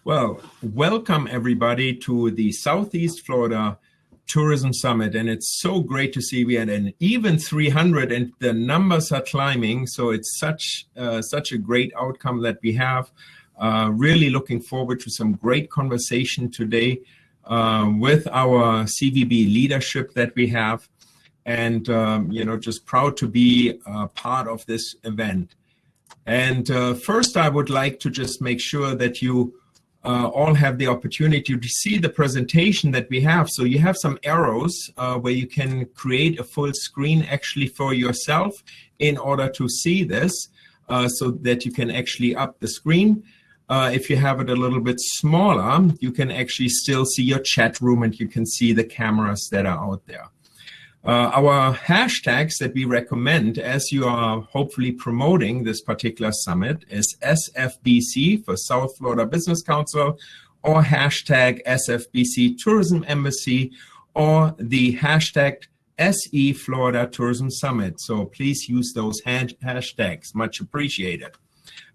Well, welcome everybody to the Southeast Florida Tourism Summit, and it's so great to see we had an even 300, and the numbers are climbing. So it's such a great outcome that we have. Really looking forward to some great conversation today with our CVB leadership that we have, and just proud to be part of this event. And first, I would like to just make sure that you all have the opportunity to see the presentation that we have. So you have some arrows where you can create a full screen actually for yourself in order to see this so that you can actually up the screen. If you have it a little bit smaller, you can actually still see your chat room and you can see the cameras that are out there. Our hashtags that we recommend as you are hopefully promoting this particular summit is SFBC for South Florida Business Council, or hashtag SFBC Tourism Embassy, or the hashtag SE Florida Tourism Summit. So please use those hashtags, much appreciated.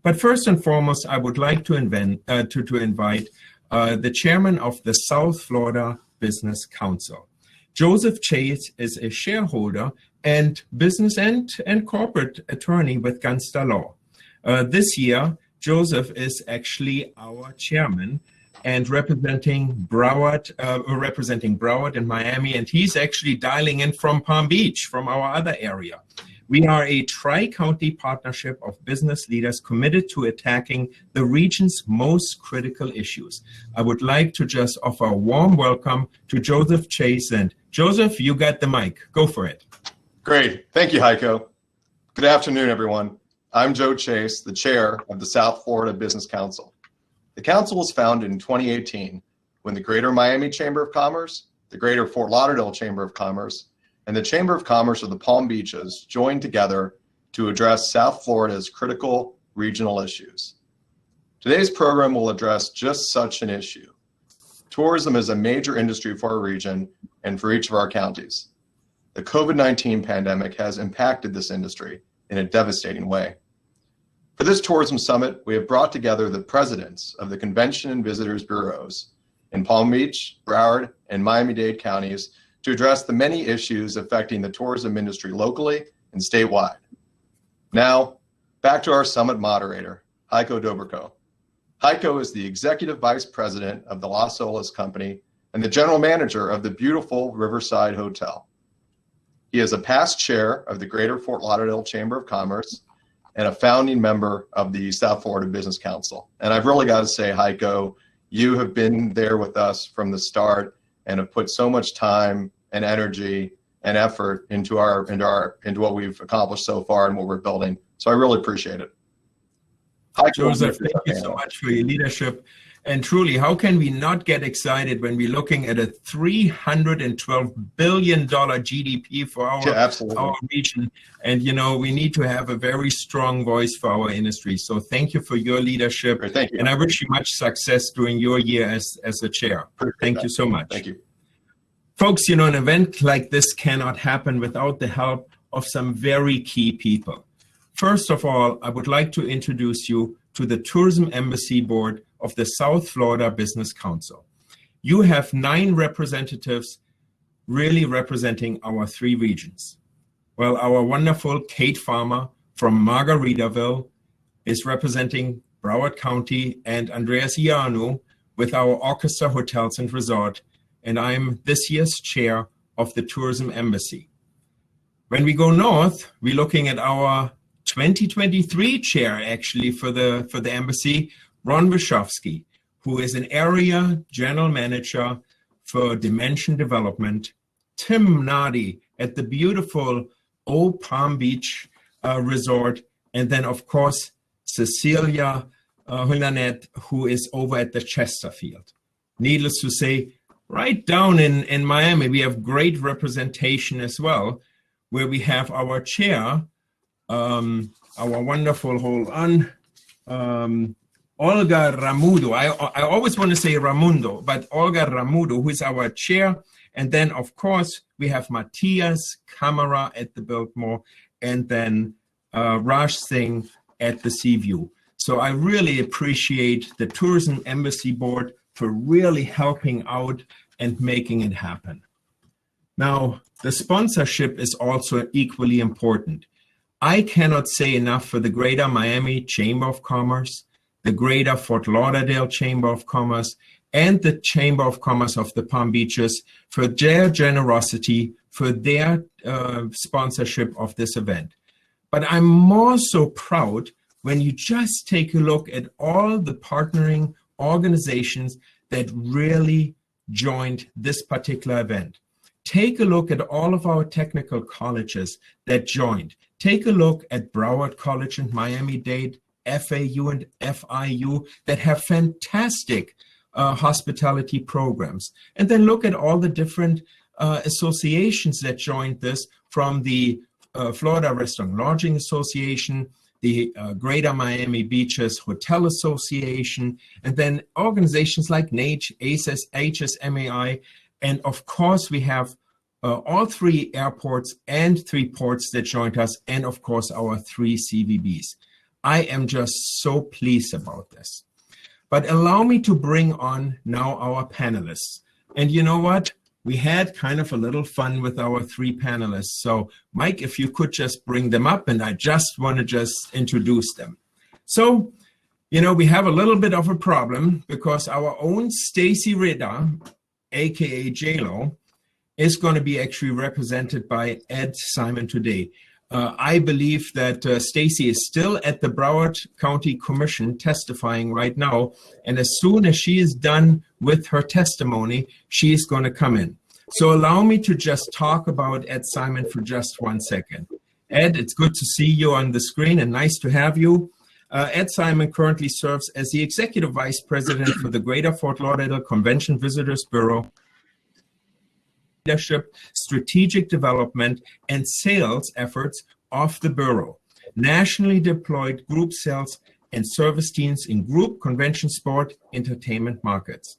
But first and foremost, I would like to invite the chairman of the South Florida Business Council. Joseph Chase is a shareholder and business and corporate attorney with Gunster Law. This year, Joseph is actually our chairman and representing Broward in Miami, and he's actually dialing in from Palm Beach, from our other area. We are a tri-county partnership of business leaders committed to attacking the region's most critical issues. I would like to just offer a warm welcome to Joseph Chase. And Joseph, you got the mic. Go for it. Great. Thank you, Heiko. Good afternoon, everyone. I'm Joe Chase, the chair of the South Florida Business Council. The council was founded in 2018 when the Greater Miami Chamber of Commerce, the Greater Fort Lauderdale Chamber of Commerce, and the Chamber of Commerce of the Palm Beaches joined together to address South Florida's critical regional issues. Today's program will address just such an issue. Tourism is a major industry for our region and for each of our counties. The COVID-19 pandemic has impacted this industry in a devastating way. For this tourism summit, we have brought together the presidents of the Convention and Visitors Bureaus in Palm Beach, Broward, and Miami-Dade counties to address the many issues affecting the tourism industry locally and statewide. Now, back to our summit moderator, Heiko Dobrikow. Heiko is the Executive Vice President of the Las Olas Company and the General Manager of the beautiful Riverside Hotel. He is a past chair of the Greater Fort Lauderdale Chamber of Commerce and a founding member of the South Florida Business Council. And I've really got to say, Heiko, you have been there with us from the start and have put so much time and energy and effort into what we've accomplished so far and what we're building. So I really appreciate it. Hi, Joseph, thank you so much for your leadership. And truly, how can we not get excited when we're looking at a $312 billion GDP for our region? And, we need to have a very strong voice for our industry. So thank you for your leadership. Thank you. And I wish you much success during your year as a chair. Thank you so much. Thank you. Folks, an event like this cannot happen without the help of some very key people. First of all, I would like to introduce you to the Tourism Embassy Board of the South Florida Business Council. You have 9 representatives really representing our 3 regions. Well, our wonderful Kate Farmer from Margaritaville is representing Broward County, and Andreas Ianu with our Orchestra Hotels and Resort, and I'm this year's chair of the Tourism Embassy. When we go north, we're looking at our 2023 chair actually for the embassy, Ron Wachowski, who is an area general manager for Dimension Development, Tim Nardi at the beautiful Old Palm Beach Resort, and then of course Cecilia Hulanet, who is over at the Chesterfield. Needless to say, right down in Miami, we have great representation as well, where we have our chair, our wonderful, Olga Ramudo. I always want to say Ramundo, but Olga Ramudo, who is our chair. And then, of course, we have Matthias Kamara at the Biltmore, and then Raj Singh at the Seaview. So I really appreciate the Tourism Embassy Board for really helping out and making it happen. Now, the sponsorship is also equally important. I cannot say enough for the Greater Miami Chamber of Commerce, the Greater Fort Lauderdale Chamber of Commerce, and the Chamber of Commerce of the Palm Beaches for their generosity, for their sponsorship of this event. But I'm more so proud when you just take a look at all the partnering organizations that really joined this particular event. Take a look at all of our technical colleges that joined. Take a look at Broward College and Miami-Dade, FAU and FIU that have fantastic hospitality programs. And then look at all the different associations that joined this, from the Florida Restaurant Lodging Association, the Greater Miami Beaches Hotel Association, and then organizations like NACE, HSMAI, and of course we have all 3 airports and 3 ports that joined us, and of course our 3 CVBs. I am just so pleased about this. But allow me to bring on now our panelists. And you know what? We had kind of a little fun with our 3 panelists. So Mike, if you could just bring them up, and I just want to just introduce them. So, you know, we have a little bit of a problem because our own Stacy Ritter, AKA JLo, is going to be actually represented by Ed Simon today. I believe that Stacy is still at the Broward County Commission testifying right now, and as soon as she is done with her testimony, she is going to come in. So allow me to just talk about Ed Simon for just 1 second. Ed, it's good to see you on the screen and nice to have you. Ed Simon currently serves as the Executive Vice President for the Greater Fort Lauderdale Convention Visitors Bureau, leadership, strategic development, and sales efforts of the Bureau, nationally deployed group sales and service teams in group, convention, sport, entertainment markets.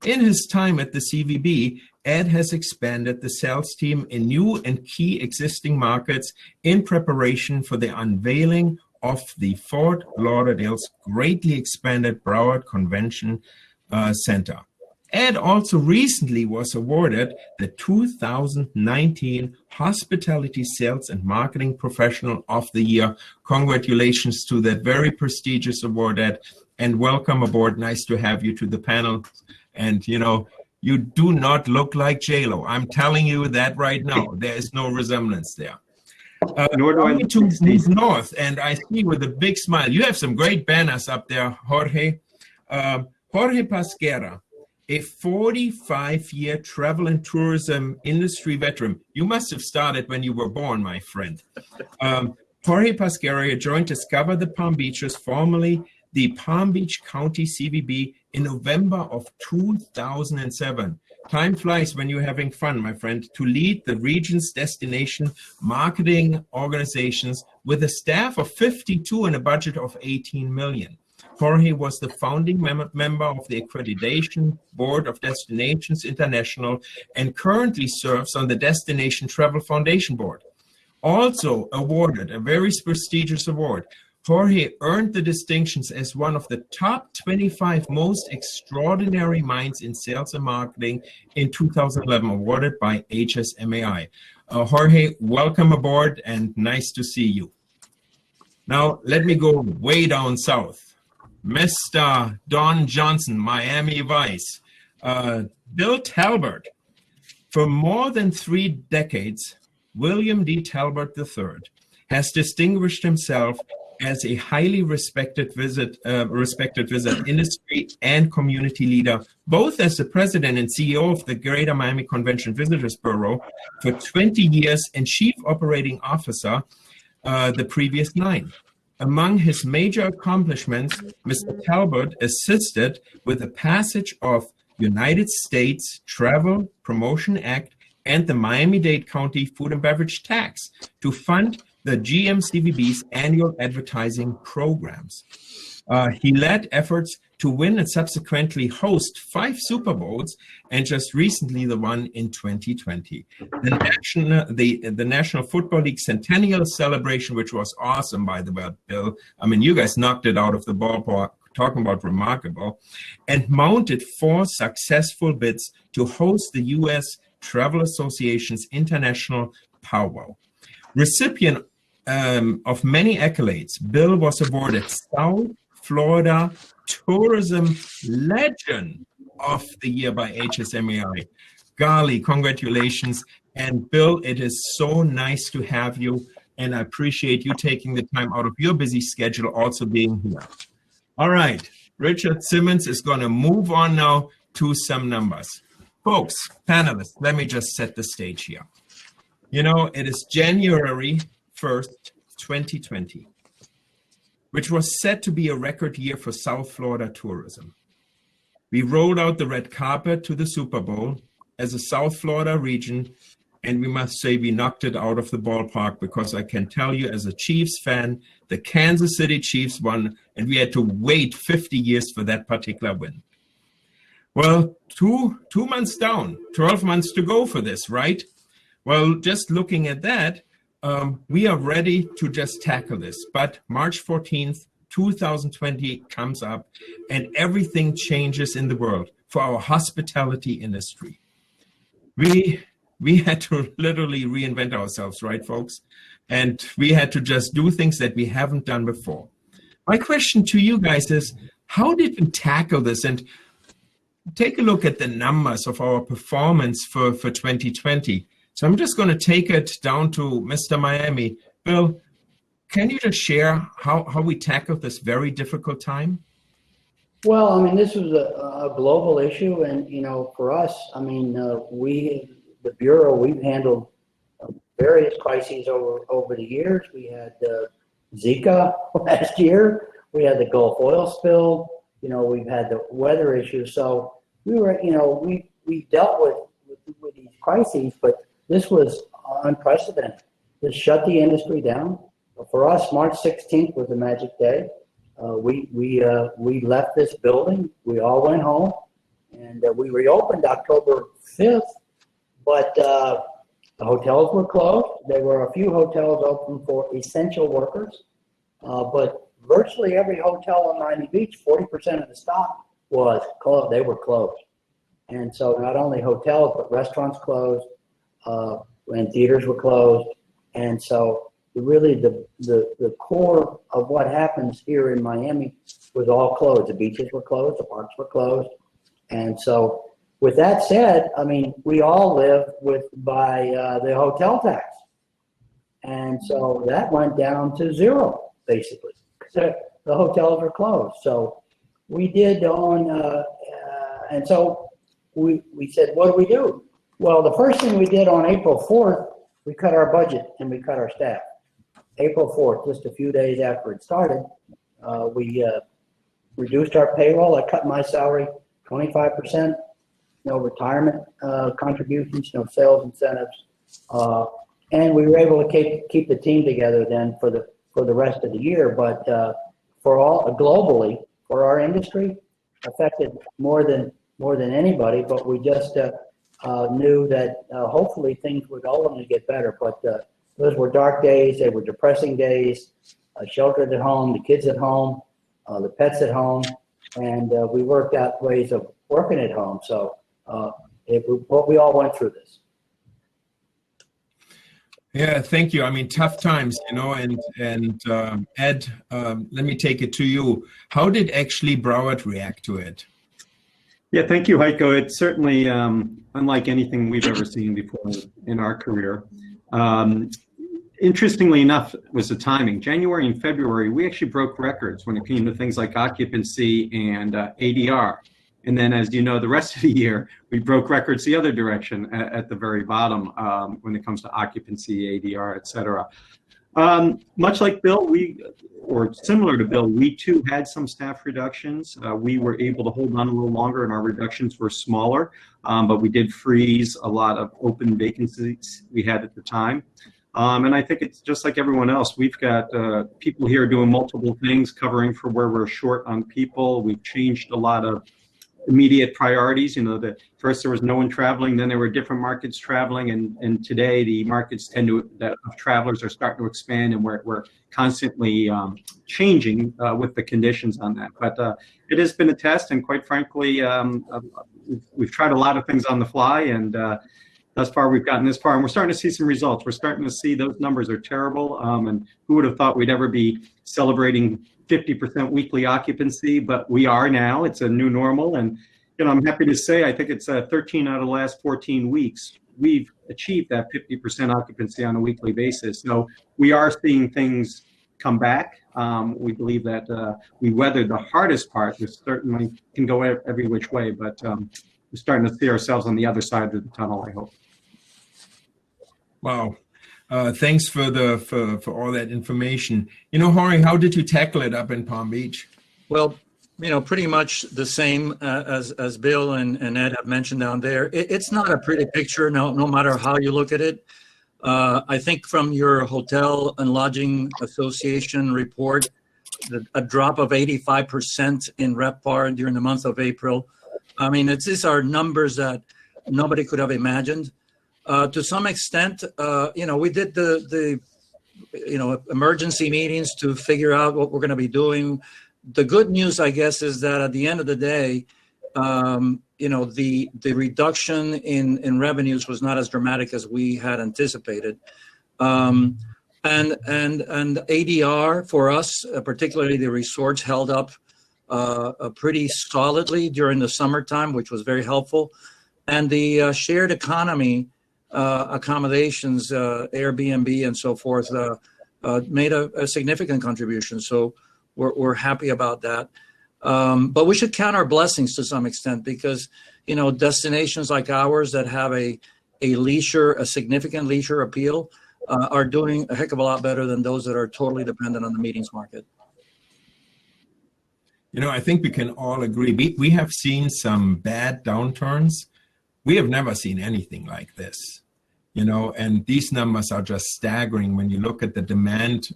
In his time at the CVB, Ed has expanded the sales team in new and key existing markets in preparation for the unveiling of the Fort Lauderdale's greatly expanded Broward Convention Center. Ed also recently was awarded the 2019 Hospitality Sales and Marketing Professional of the Year. Congratulations to that very prestigious award, Ed, and welcome aboard. Nice to have you to the panel. And, you know, you do not look like JLo. I'm telling you that right now. There is no resemblance there. Nor do I need to move north, and I see with a big smile. You have some great banners up there, Jorge. Jorge Pesquera, a 45-year travel and tourism industry veteran. You must have started when you were born, my friend. Jorge Pesquera joined Discover the Palm Beaches, formerly the Palm Beach County CVB, in November of 2007. Time flies when you're having fun, my friend, to lead the region's destination marketing organizations with a staff of 52 and a budget of 18 million. Jorge was the founding member of the Accreditation Board of Destinations International and currently serves on the Destination Travel Foundation Board. Also awarded a very prestigious award, Jorge earned the distinctions as one of the top 25 most extraordinary minds in sales and marketing in 2011, awarded by HSMAI. Jorge, welcome aboard and nice to see you. Now, let me go way down south. Mr. Don Johnson, Miami Vice. Bill Talbert. For more than 3 decades, William D. Talbert III has distinguished himself as a highly respected visit industry and community leader, both as the president and CEO of the Greater Miami Convention Visitors Bureau for 20 years and chief operating officer the previous 9. Among his major accomplishments, Mr. Talbert assisted with the passage of United States Travel Promotion Act and the Miami-Dade County Food and Beverage Tax to fund the GMCVB's annual advertising programs. He led efforts to win and subsequently host 5 Super Bowls, and just recently the one in 2020. The National Football League Centennial Celebration, which was awesome, by the way, Bill. I mean, you guys knocked it out of the ballpark, talking about remarkable, and mounted 4 successful bids to host the U.S. Travel Association's International Powwow. Recipient of many accolades, Bill was awarded South Florida Tourism Legend of the Year by HSMAI. Golly, congratulations. And Bill, it is so nice to have you, and I appreciate you taking the time out of your busy schedule also being here. All right, Richard Simmons is going to move on now to some numbers. Folks, panelists, let me just set the stage here. You know, it is January 1st, 2020. Which was said to be a record year for South Florida tourism. We rolled out the red carpet to the Super Bowl as a South Florida region, and we must say we knocked it out of the ballpark, because I can tell you as a Chiefs fan, the Kansas City Chiefs won, and we had to wait 50 years for that particular win. Well, two months down, 12 months to go for this, right? Well, just looking at that, we are ready to just tackle this, but March 14th, 2020 comes up and everything changes in the world for our hospitality industry. We had to literally reinvent ourselves, right, folks? And we had to just do things that we haven't done before. My question to you guys is, how did we tackle this? And take a look at the numbers of our performance for 2020. So I'm just going to take it down to Mr. Miami. Bill, can you just share how we tackled this very difficult time? Well, I mean, this was a global issue, and you know, for us, I mean, the Bureau, we've handled various crises over the years. We had Zika last year. We had the Gulf oil spill. You know, we've had the weather issues. So we were, you know, we dealt with these crises, but this was unprecedented. This shut the industry down. For us, March 16th was a magic day. We left this building. We all went home, and we reopened October 5th. But the hotels were closed. There were a few hotels open for essential workers, but virtually every hotel on Miami Beach, 40% of the stock was closed. They were closed, and so not only hotels but restaurants closed. And theaters were closed, and so really the core of what happens here in Miami was all closed. The beaches were closed, the parks were closed, and so with that said, I mean, we all live by the hotel tax, and so that went down to zero basically. So the hotels were closed, so we did and so we said, what do we do? Well, the first thing we did on April 4th, we cut our budget and we cut our staff. April 4th, just a few days after it started, we reduced our payroll. I cut my salary 25%, no retirement contributions, no sales incentives, and we were able to keep the team together then for the rest of the year. But for all globally, for our industry, affected more than anybody. But we just knew that hopefully things would ultimately get better. But those were dark days. They were depressing days. Sheltered at home, the kids at home, the pets at home, and we worked out ways of working at home. So we all went through this. Yeah, thank you. I mean, tough times, you know, and Ed, let me take it to you. How did actually Broward react to it? Yeah, thank you, Heiko. It's certainly unlike anything we've ever seen before in our career. Interestingly enough was the timing. January and February, we actually broke records when it came to things like occupancy and ADR. And then, as you know, the rest of the year, we broke records the other direction at the very bottom when it comes to occupancy, ADR, et cetera. Much like Bill, or similar to Bill, we too had some staff reductions. We were able to hold on a little longer and our reductions were smaller, but we did freeze a lot of open vacancies we had at the time. And I think it's just like everyone else. We've got people here doing multiple things, covering for where we're short on people. We've changed a lot of immediate priorities. That first there was no one traveling, then there were different markets traveling, and today the markets that of travelers are starting to expand, and we're constantly changing with the conditions on that. But it has been a test, and quite frankly, we've tried a lot of things on the fly, and thus far we've gotten this far, and we're starting to see some results. We're starting to see those numbers are terrible, and who would have thought we'd ever be celebrating 50% weekly occupancy, but we are now. It's a new normal, and I'm happy to say I think it's 13 out of the last 14 weeks we've achieved that 50% occupancy on a weekly basis. So we are seeing things come back. We believe that we weathered the hardest part. We certainly can go every which way, but we're starting to see ourselves on the other side of the tunnel, I hope. Wow. Thanks for all that information. Jorge, how did you tackle it up in Palm Beach? Well, pretty much the same as Bill and Ed have mentioned down there. It's not a pretty picture, no matter how you look at it. I think from your Hotel and Lodging Association report, a drop of 85% in RevPAR during the month of April. I mean, these are numbers that nobody could have imagined. To some extent, we did the emergency meetings to figure out what we're going to be doing. The good news, I guess, is that at the end of the day, the reduction in revenues was not as dramatic as we had anticipated. And ADR for us, particularly the resorts, held up pretty solidly during the summertime, which was very helpful. And the shared economy accommodations, Airbnb and so forth, made a significant contribution. So we're happy about that. But we should count our blessings to some extent, because, destinations like ours that have a significant leisure appeal are doing a heck of a lot better than those that are totally dependent on the meetings market. I think we can all agree. We have seen some bad downturns. We have never seen anything like this. And these numbers are just staggering. When you look at the demand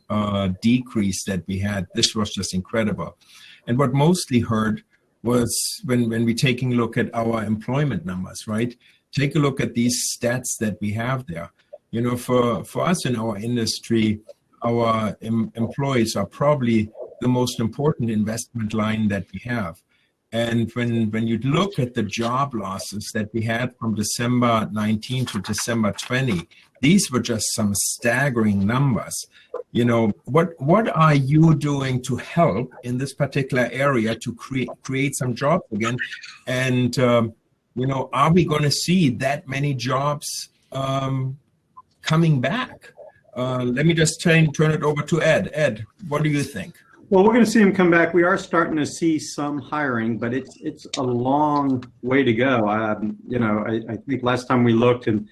decrease that we had, this was just incredible. And what mostly hurt was when we're taking a look at our employment numbers, right? Take a look at these stats that we have there. For us in our industry, our employees are probably the most important investment line that we have. And when you look at the job losses that we had from December 19 to December 20, these were just some staggering numbers. What are you doing to help in this particular area to create some jobs again? And, are we going to see that many jobs coming back? Let me just turn it over to Ed. Ed, what do you think? Well, we're going to see them come back. We are starting to see some hiring, but it's a long way to go. I think last time we looked, and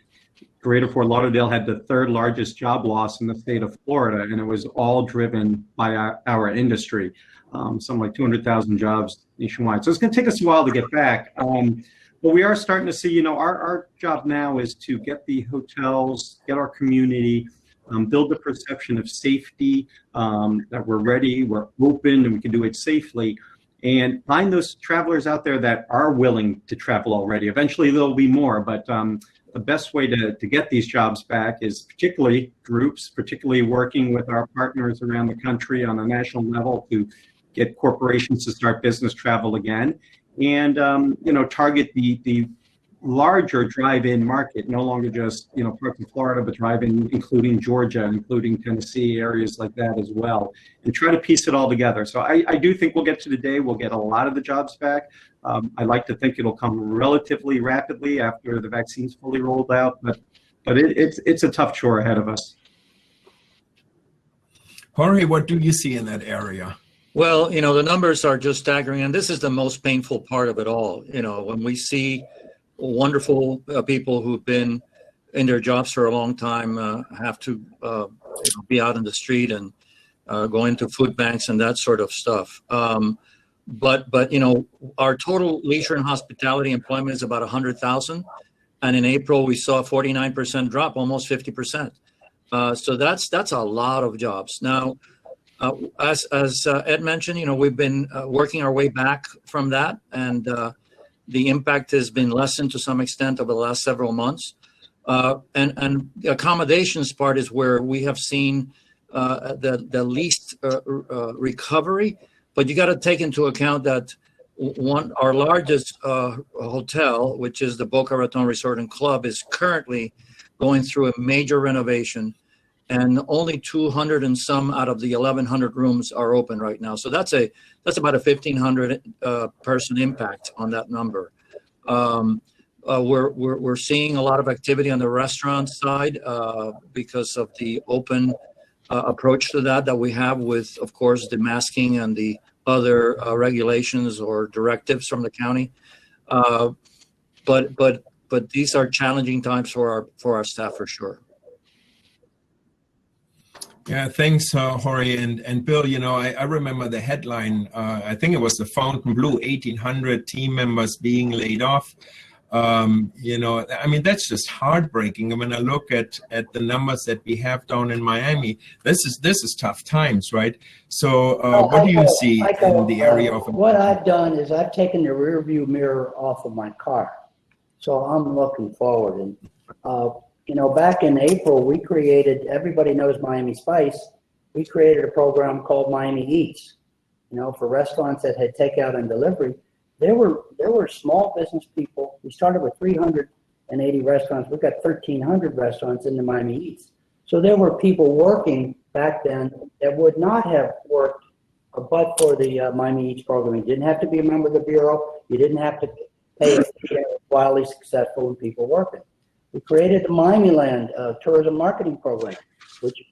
Greater Fort Lauderdale had the third largest job loss in the state of Florida, and it was all driven by our industry, something like 200,000 jobs nationwide. So it's going to take us a while to get back. But we are starting to see, our job now is to get the hotels, get our community, build the perception of safety, that we're ready, we're open, and we can do it safely, and find those travelers out there that are willing to travel already. Eventually there'll be more, but the best way to get these jobs back is particularly groups, particularly working with our partners around the country on a national level to get corporations to start business travel again, and target the larger drive-in market, no longer just parts of Florida, but drive-in, including Georgia, including Tennessee, areas like that as well, and try to piece it all together. So I do think we'll get to the day we'll get a lot of the jobs back. I like to think it'll come relatively rapidly after the vaccine's fully rolled out, but it's a tough chore ahead of us. Jorge, what do you see in that area? Well, the numbers are just staggering, and this is the most painful part of it all. When we see wonderful people who've been in their jobs for a long time have to be out in the street and go into food banks and that sort of stuff. But our total leisure and hospitality employment is about 100,000, and in April we saw a 49% drop, almost 50%. So that's a lot of jobs. Now, as Ed mentioned, we've been working our way back from that, and the impact has been lessened to some extent over the last several months. And the accommodations part is where we have seen the least recovery. But you got to take into account that our largest hotel, which is the Boca Raton Resort and Club, is currently going through a major renovation, and only 200 and some out of the 1,100 rooms are open right now. So that's about a 1,500 person impact on that number. We're seeing a lot of activity on the restaurant side because of the open approach to that we have with, of course, the masking and the other regulations or directives from the county. But these are challenging times for our staff for sure. Yeah, thanks, Jorge and Bill. I remember the headline. I think it was the Fontainebleau, 1,800 team members being laid off. That's just heartbreaking. When I look at the numbers that we have down in Miami, this is tough times, right? So what do you see in the area of? What I've done is I've taken the rear view mirror off of my car. So I'm looking forward. And, back in April, we created, everybody knows Miami Spice. We created a program called Miami Eats, for restaurants that had takeout and delivery. There were small business people. We started with 380 restaurants. We've got 1,300 restaurants in the Miami Eats. So there were people working back then that would not have worked but for the Miami Eats program. You didn't have to be a member of the Bureau. You didn't have to pay wildly successful and people working. We created the Miami Land tourism marketing program, which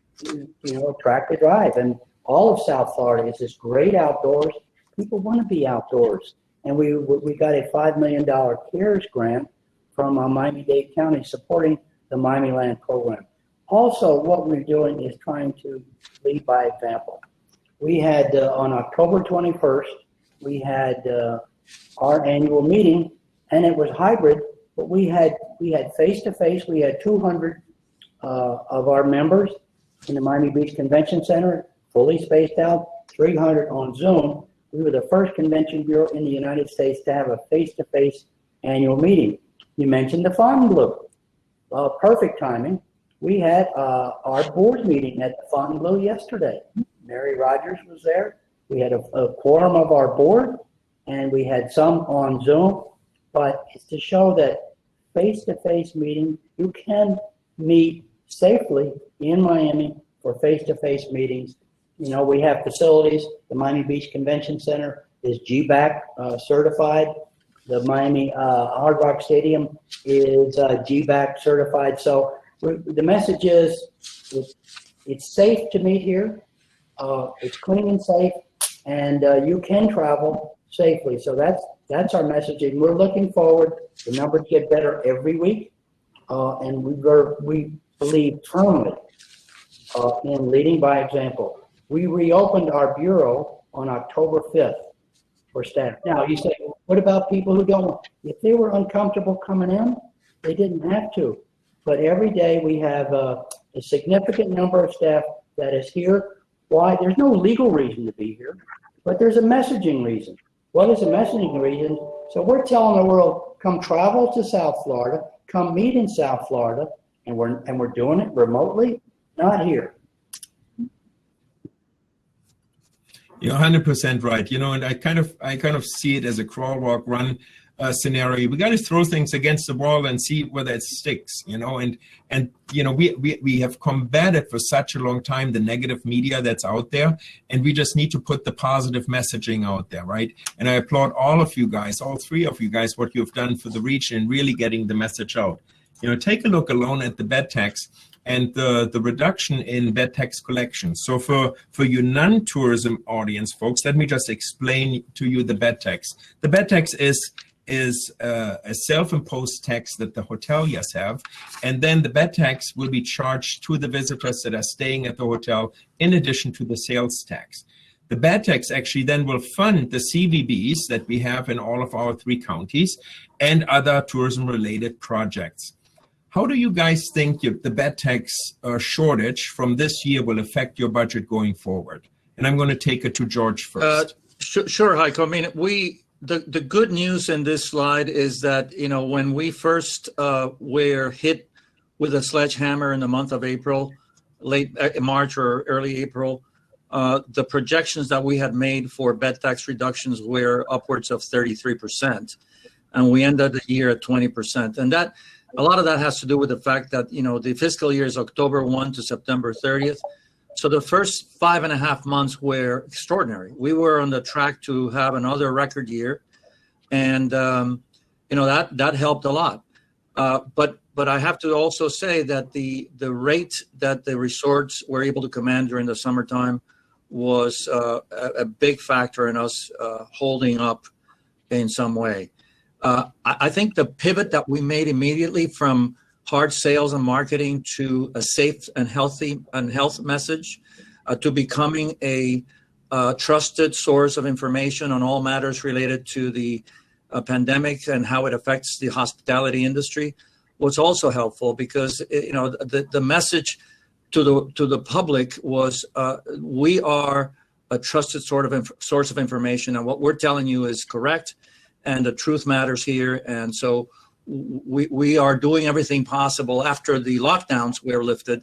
Track the Drive, and all of South Florida is this great outdoors. People want to be outdoors, and we got a $5 million CARES grant from Miami-Dade County supporting the Miami Land program. Also, what we're doing is trying to lead by example. We had on October 21st, we had our annual meeting, and it was hybrid. But we had face-to-face. We had 200 of our members in the Miami Beach Convention Center, fully spaced out, 300 on Zoom. We were the first convention bureau in the United States to have a face-to-face annual meeting. You mentioned the Fontainebleau. Perfect timing. We had our board meeting at the Fontainebleau yesterday. Mary Rogers was there. We had a quorum of our board, and we had some on Zoom. But it's to show that face-to-face meeting, you can meet safely in Miami for face-to-face meetings. We have facilities. The Miami Beach Convention Center is GBAC certified. The Miami Hard Rock Stadium is GBAC certified. So the message is it's safe to meet here. It's clean and safe, and you can travel safely. So that's our messaging. We're looking forward. The numbers get better every week, and we believe firmly in leading by example. We reopened our bureau on October 5th for staff. Now, you say, what about people who don't? If they were uncomfortable coming in, they didn't have to. But every day we have a significant number of staff that is here. Why? There's no legal reason to be here, but there's a messaging reason. What is the messaging reason? So we're telling the world, come travel to South Florida, come meet in South Florida, and we're doing it remotely, not here. You're 100% right. And I kind of see it as a crawl, walk, run scenario. We got to throw things against the wall and see whether it sticks. We have combated for such a long time the negative media that's out there, and we just need to put the positive messaging out there, right? And I applaud all of you guys, all three of you guys, what you've done for the region, really getting the message out. Take a look alone at the bed tax and the reduction in bed tax collection. So for your non-tourism audience, folks, let me just explain to you the bed tax. The bed tax is a self-imposed tax that the hoteliers have, and then the bed tax will be charged to the visitors that are staying at the hotel in addition to the sales tax. The bed tax actually then will fund the CVBs that we have in all of our 3 counties and other tourism-related projects. How do you guys think the bed tax shortage from this year will affect your budget going forward? And I'm going to take it to George first. Sure, Heiko. I mean, the good news in this slide is that, when we first were hit with a sledgehammer in the month of April, late March or early April, the projections that we had made for bed tax reductions were upwards of 33%. And we ended the year at 20%. And that a lot of that has to do with the fact that, the fiscal year is October 1 to September 30th. So the first 5.5 months were extraordinary. We were on the track to have another record year. And, that helped a lot. But I have to also say that the rate that the resorts were able to command during the summertime was a big factor in us holding up in some way. I think the pivot that we made immediately from hard sales and marketing to a safe and health message to becoming a trusted source of information on all matters related to the pandemic and how it affects the hospitality industry was also helpful, because the message to the public was we are a trusted source of information, and what we're telling you is correct, and the truth matters here. And so we are doing everything possible after the lockdowns were lifted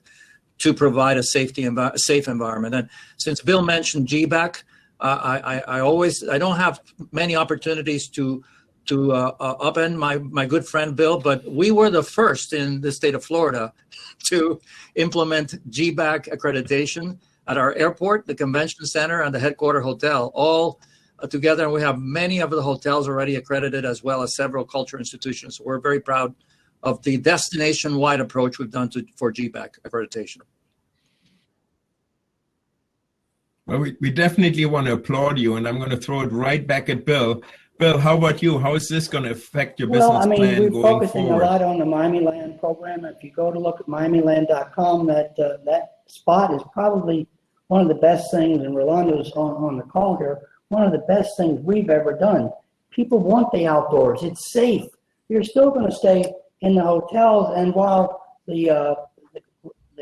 to provide a safe environment. And since Bill mentioned GBAC, I don't have many opportunities to upend my good friend Bill, but we were the first in the state of Florida to implement GBAC accreditation at our airport, the convention center, and the headquarter hotel, all together. And we have many of the hotels already accredited, as well as several culture institutions. So we're very proud of the destination-wide approach we've done for GBAC accreditation. Well, we definitely want to applaud you, and I'm going to throw it right back at Bill. Bill, how about you? How is this going to affect your business plan going forward? We're focusing a lot on the Miami Land program. If you go to look at miamiland.com, that spot is probably one of the best things, and Rolando's on the call here, one of the best things we've ever done. People want the outdoors. It's safe. You're still going to stay in the hotels, and while the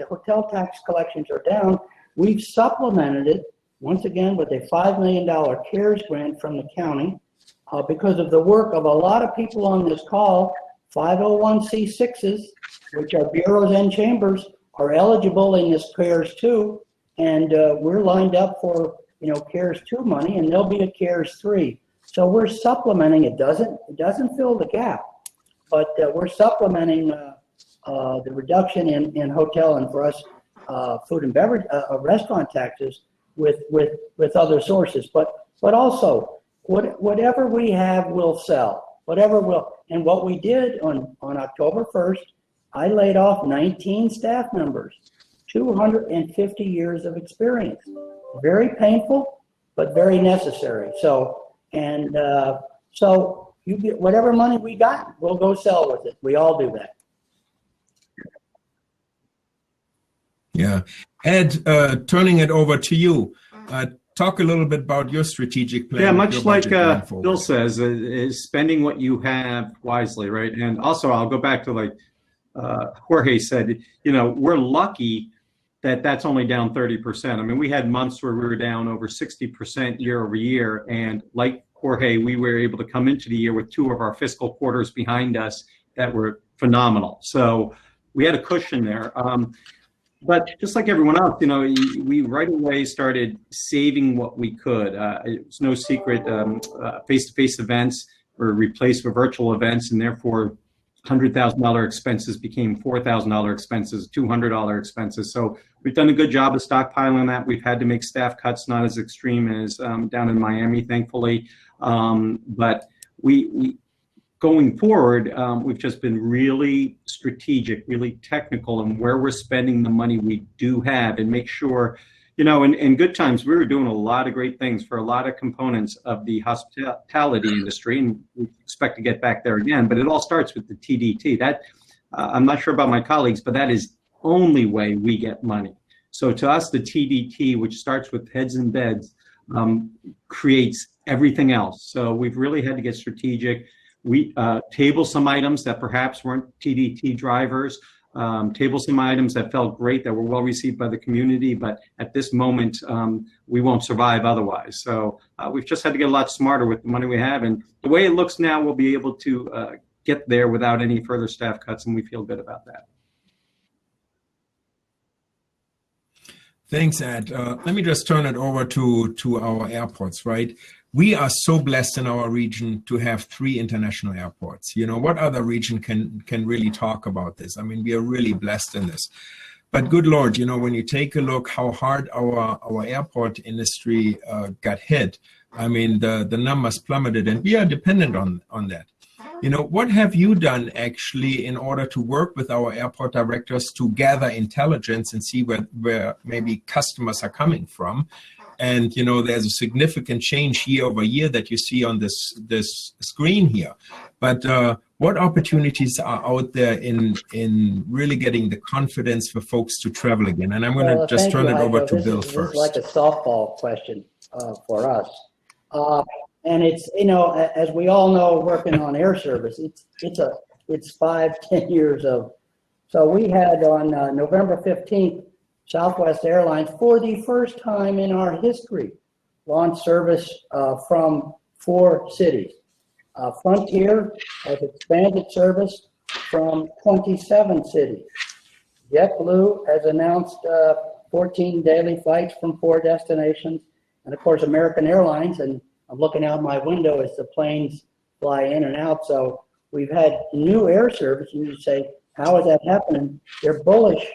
hotel tax collections are down, we've supplemented it once again with a $5 million CARES grant from the county because of the work of a lot of people on this call. 501c6s, which are bureaus and chambers, are eligible in this CARES 2, and we're lined up for CARES 2 money, and there'll be a CARES 3. So we're supplementing. It doesn't fill the gap, but we're supplementing the reduction in hotel and, for us, food and beverage restaurant taxes with other sources. But also whatever we have will sell. Whatever will. And what we did on October 1st, I laid off 19 staff members, 250 years of experience. Very painful, but very necessary. So you get whatever money we got, we'll go sell with it. We all do that. Yeah. Ed, turning it over to you. Talk a little bit about your strategic plan. Yeah, much like Bill says, is spending what you have wisely, right? And also, I'll go back to like Jorge said, we're lucky that that's only down 30%. I mean, we had months where we were down over 60% year over year. And like Jorge, we were able to come into the year with 2 of our fiscal quarters behind us that were phenomenal. So we had a cushion there. But just like everyone else, we right away started saving what we could. It's no secret, face-to-face events were replaced with virtual events, and therefore $100,000 expenses became $4,000 expenses, $200 expenses. So we've done a good job of stockpiling that. We've had to make staff cuts, not as extreme as down in Miami, thankfully. But we going forward, we've just been really strategic, really technical in where we're spending the money we do have, and make sure, in good times, we were doing a lot of great things for a lot of components of the hospitality industry, and we expect to get back there again. But it all starts with the TDT. That I'm not sure about my colleagues, but that is the only way we get money. So to us, the TDT, which starts with heads and beds, creates everything else. So we've really had to get strategic. We table some items that perhaps weren't TDT drivers, table some items that felt great, that were well received by the community, but at this moment, we won't survive otherwise. So we've just had to get a lot smarter with the money we have. And the way it looks now, we'll be able to get there without any further staff cuts, and we feel good about that. Thanks, Ed. Let me just turn it over to our airports, right? We are so blessed in our region to have 3 international airports. You know, what other region can really talk about this? I mean, we are really blessed in this. But good Lord, you know, when you take a look how hard our airport industry got hit, I mean, the numbers plummeted, and we are dependent on that. You know, what have you done actually in order to work with our airport directors to gather intelligence and see where maybe customers are coming from? And, you know, there's a significant change year over year that you see on this screen here. But what opportunities are out there in really getting the confidence for folks to travel again? And I'm going to just turn it over to Bill first. This is like a softball question for us. And it's, you know, as we all know, working on air service, it's 5-10 years of. So we had on November 15th, Southwest Airlines, for the first time in our history, launched service from 4 cities. Frontier has expanded service from 27 cities. JetBlue has announced 14 daily flights from 4 destinations. And of course, American Airlines, and I'm looking out my window as the planes fly in and out. So we've had new air service, and you say, how is that happening? They're bullish.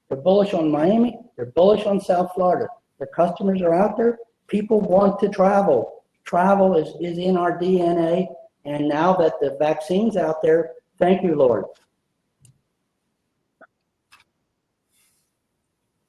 They're bullish on Miami. They're bullish on South Florida. Their customers are out there. People want to travel. Travel is in our DNA. And now that the vaccine's out there, thank you, Lord.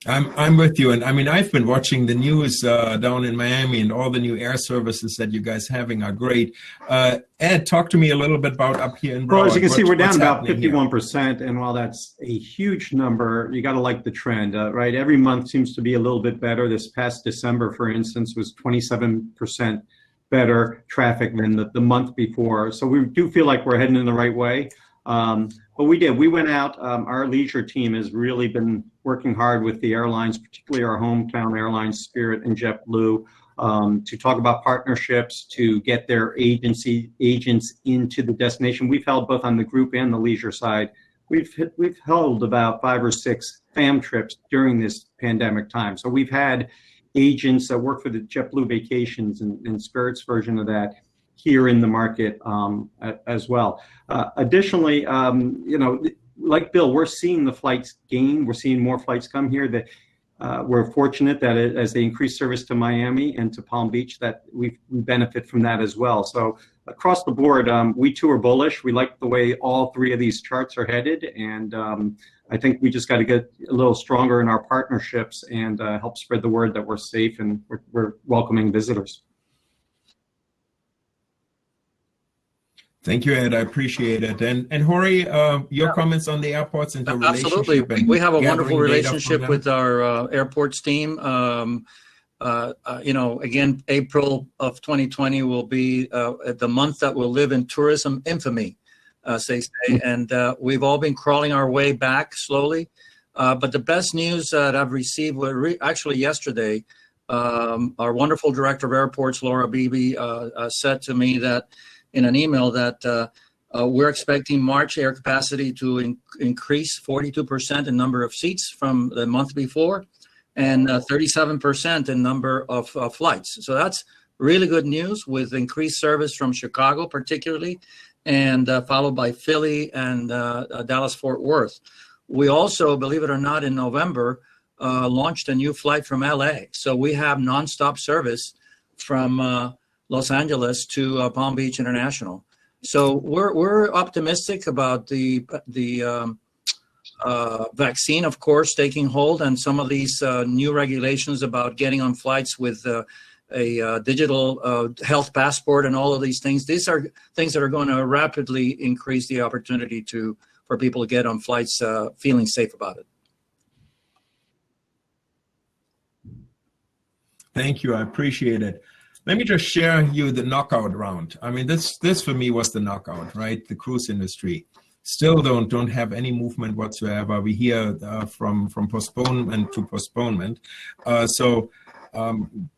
I'm with you. And I mean, I've been watching the news down in Miami, and all the new air services that you guys having are great. Ed, talk to me a little bit about up here in Broward. Well, as you can see, we're down about 51%. And while that's a huge number, you got to like the trend, right? Every month seems to be a little bit better. This past December, for instance, was 27% better traffic than the month before. So we do feel like we're heading in the right way. But we went out, our leisure team has really been working hard with the airlines, particularly our hometown airlines, Spirit and JetBlue, to talk about partnerships, to get their agents into the destination. We've held both on the group and the leisure side. We've held about 5 or 6 fam trips during this pandemic time. So we've had agents that work for the JetBlue Vacations and Spirit's version of that here in the market as well. Additionally, you know, like Bill, we're seeing the flights gain. We're seeing more flights come here. That we're fortunate that as they increase service to Miami and to Palm Beach, that we benefit from that as well. So across the board, we too are bullish. We like the way all 3 of these charts are headed, and I think we just got to get a little stronger in our partnerships and help spread the word that we're safe and we're welcoming visitors. Thank you, Ed. I appreciate it. And Jorge, your comments on the airports and the relationship. Absolutely. We have a wonderful relationship with our airports team. You know, again, April of 2020 will be the month that will live in tourism infamy, as they say. And we've all been crawling our way back slowly. But the best news that I've received actually yesterday, our wonderful director of airports, Laura Beebe, said to me that in an email that we're expecting March air capacity to increase 42% in number of seats from the month before, and 37% in number of flights. So that's really good news, with increased service from Chicago particularly, and followed by Philly and Dallas-Fort Worth. We also, believe it or not, in November, launched a new flight from LA. So we have nonstop service from Los Angeles to Palm Beach International. So we're optimistic about the vaccine, of course, taking hold, and some of these new regulations about getting on flights with a digital health passport and all of these things. These are things that are going to rapidly increase the opportunity for people to get on flights feeling safe about it. Thank you. I appreciate it. Let me just share you the knockout round. I mean, this for me was the knockout, right? The cruise industry still don't have any movement whatsoever. We hear from postponement to postponement.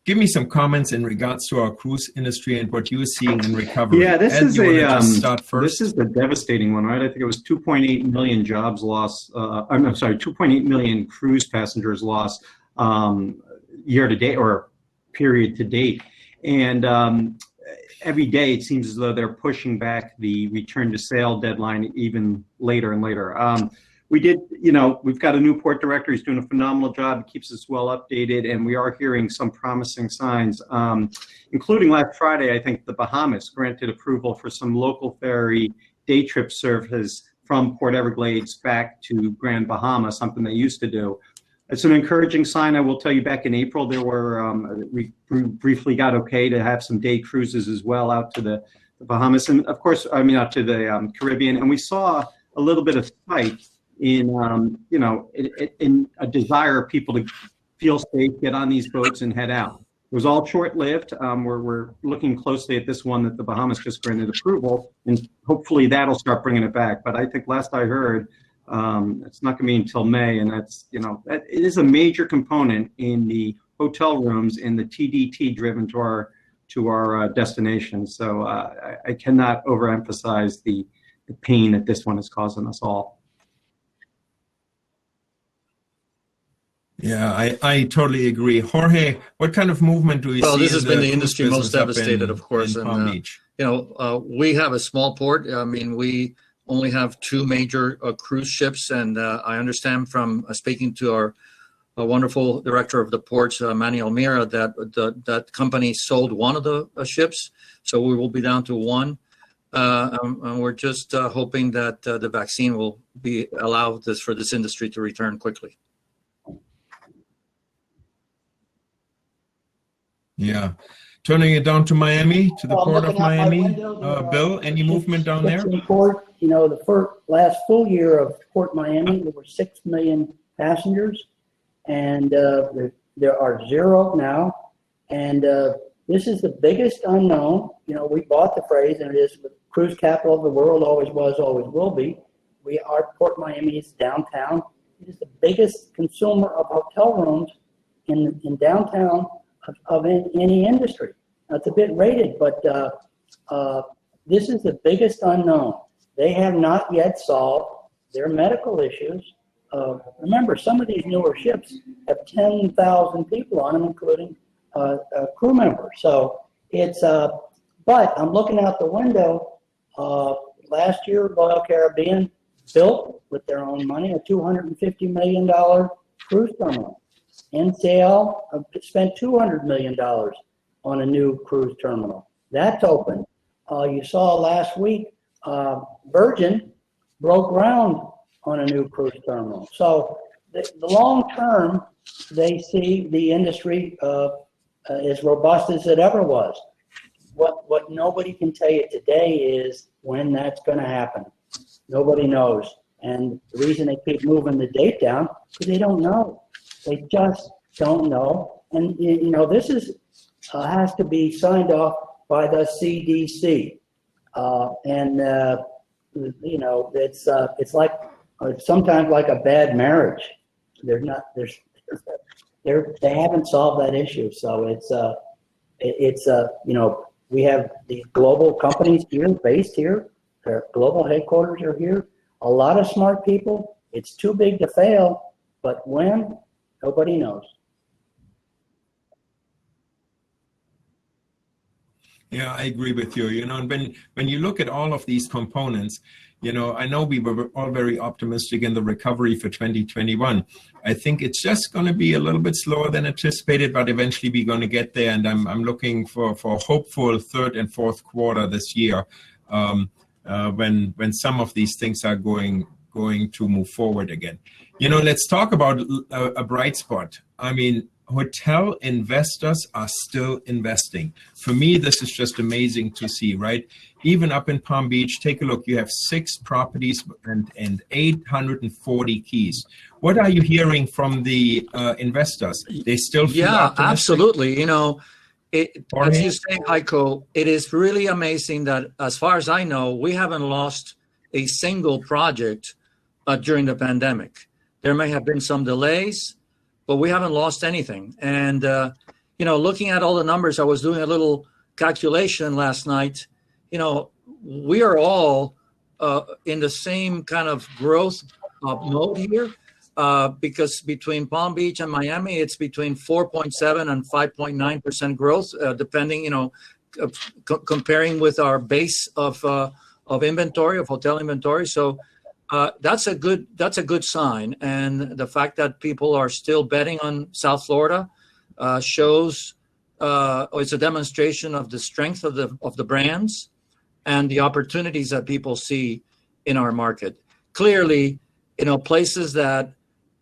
Give me some comments in regards to our cruise industry and what you're seeing in recovery. Yeah, this Ed, is this is the devastating one, right? I think it was 2.8 million jobs lost. I'm sorry, 2.8 million cruise passengers lost year to date or period to date, and every day it seems as though they're pushing back the return to sail deadline even later and later. We did, we've got a new port director. He's doing a phenomenal job. He keeps us well updated, and we are hearing some promising signs, including last Friday. I think the Bahamas granted approval for some local ferry day trip service from Port Everglades back to Grand Bahama, something they used to do. It's an encouraging sign. I will tell you, back in April, there were, we briefly got okay to have some day cruises as well out to the Bahamas, and of course, out to the Caribbean. And we saw a little bit of spike in, in a desire of people to feel safe, get on these boats and head out. It was all short-lived. We're looking closely at this one that the Bahamas just granted approval, and hopefully that'll start bringing it back. But I think last I heard, it's not going to be until May, and that's, it is a major component in the hotel rooms and the TDT driven to our destination. So I cannot overemphasize the pain that this one is causing us all. Yeah, I totally agree. Jorge, what kind of movement do you see? Well, this has been the cruise industry most business up devastated, of course. in Palm Beach? We have a small port. I mean, we only have 2 major cruise ships, and I understand from speaking to our wonderful director of the ports, Manuel Mira, that that company sold one of the ships, so we will be down to 1. And we're just hoping that the vaccine will allow for this industry to return quickly. Yeah. Turning it down to Miami, to the Port of Miami. Bill, any movement down there? Port, the last full year of Port Miami, there were 6 million passengers, and there are 0 now. And this is the biggest unknown. We bought the phrase, and it is the cruise capital of the world, always was, always will be. Our Port Miami is downtown. It is the biggest consumer of hotel rooms in downtown of any industry. Now, it's a bit rated, but this is the biggest unknown. They have not yet solved their medical issues. Remember, some of these newer ships have 10,000 people on them, including crew members. So it's, but I'm looking out the window. Last year, Royal Caribbean built with their own money a $250 million cruise terminal. NCL spent $200 million on a new cruise terminal. That's open. You saw last week, Virgin broke ground on a new cruise terminal. So the long term, they see the industry as robust as it ever was. What nobody can tell you today is when that's going to happen. Nobody knows. And the reason they keep moving the date down is they don't know. They just don't know. And, this is has to be signed off by the CDC. It's like sometimes like a bad marriage. They haven't solved that issue. So we have the global companies here, based here. Their global headquarters are here. A lot of smart people. It's too big to fail, but when? Nobody knows. Yeah, I agree with you. And when you look at all of these components, I know we were all very optimistic in the recovery for 2021. I think it's just going to be a little bit slower than anticipated, but eventually we're going to get there. And I'm looking for hopeful 3rd and 4th quarter this year, when some of these things are going to move forward again. Let's talk about a bright spot. I mean, hotel investors are still investing. For me, this is just amazing to see, right? Even up in Palm Beach, take a look. You have 6 properties and 840 keys. What are you hearing from the investors? They still feel optimistic? Absolutely. As you say, Heiko, it is really amazing that, as far as I know, we haven't lost a single project during the pandemic. There may have been some delays, but we haven't lost anything. And, looking at all the numbers, I was doing a little calculation last night. We are all in the same kind of growth mode here. Because between Palm Beach and Miami, it's between 4.7 and 5.9% growth, depending, comparing with our base of inventory, of hotel inventory. So that's a good sign. And the fact that people are still betting on South Florida shows it's a demonstration of the strength of the brands and the opportunities that people see in our market. Clearly, places that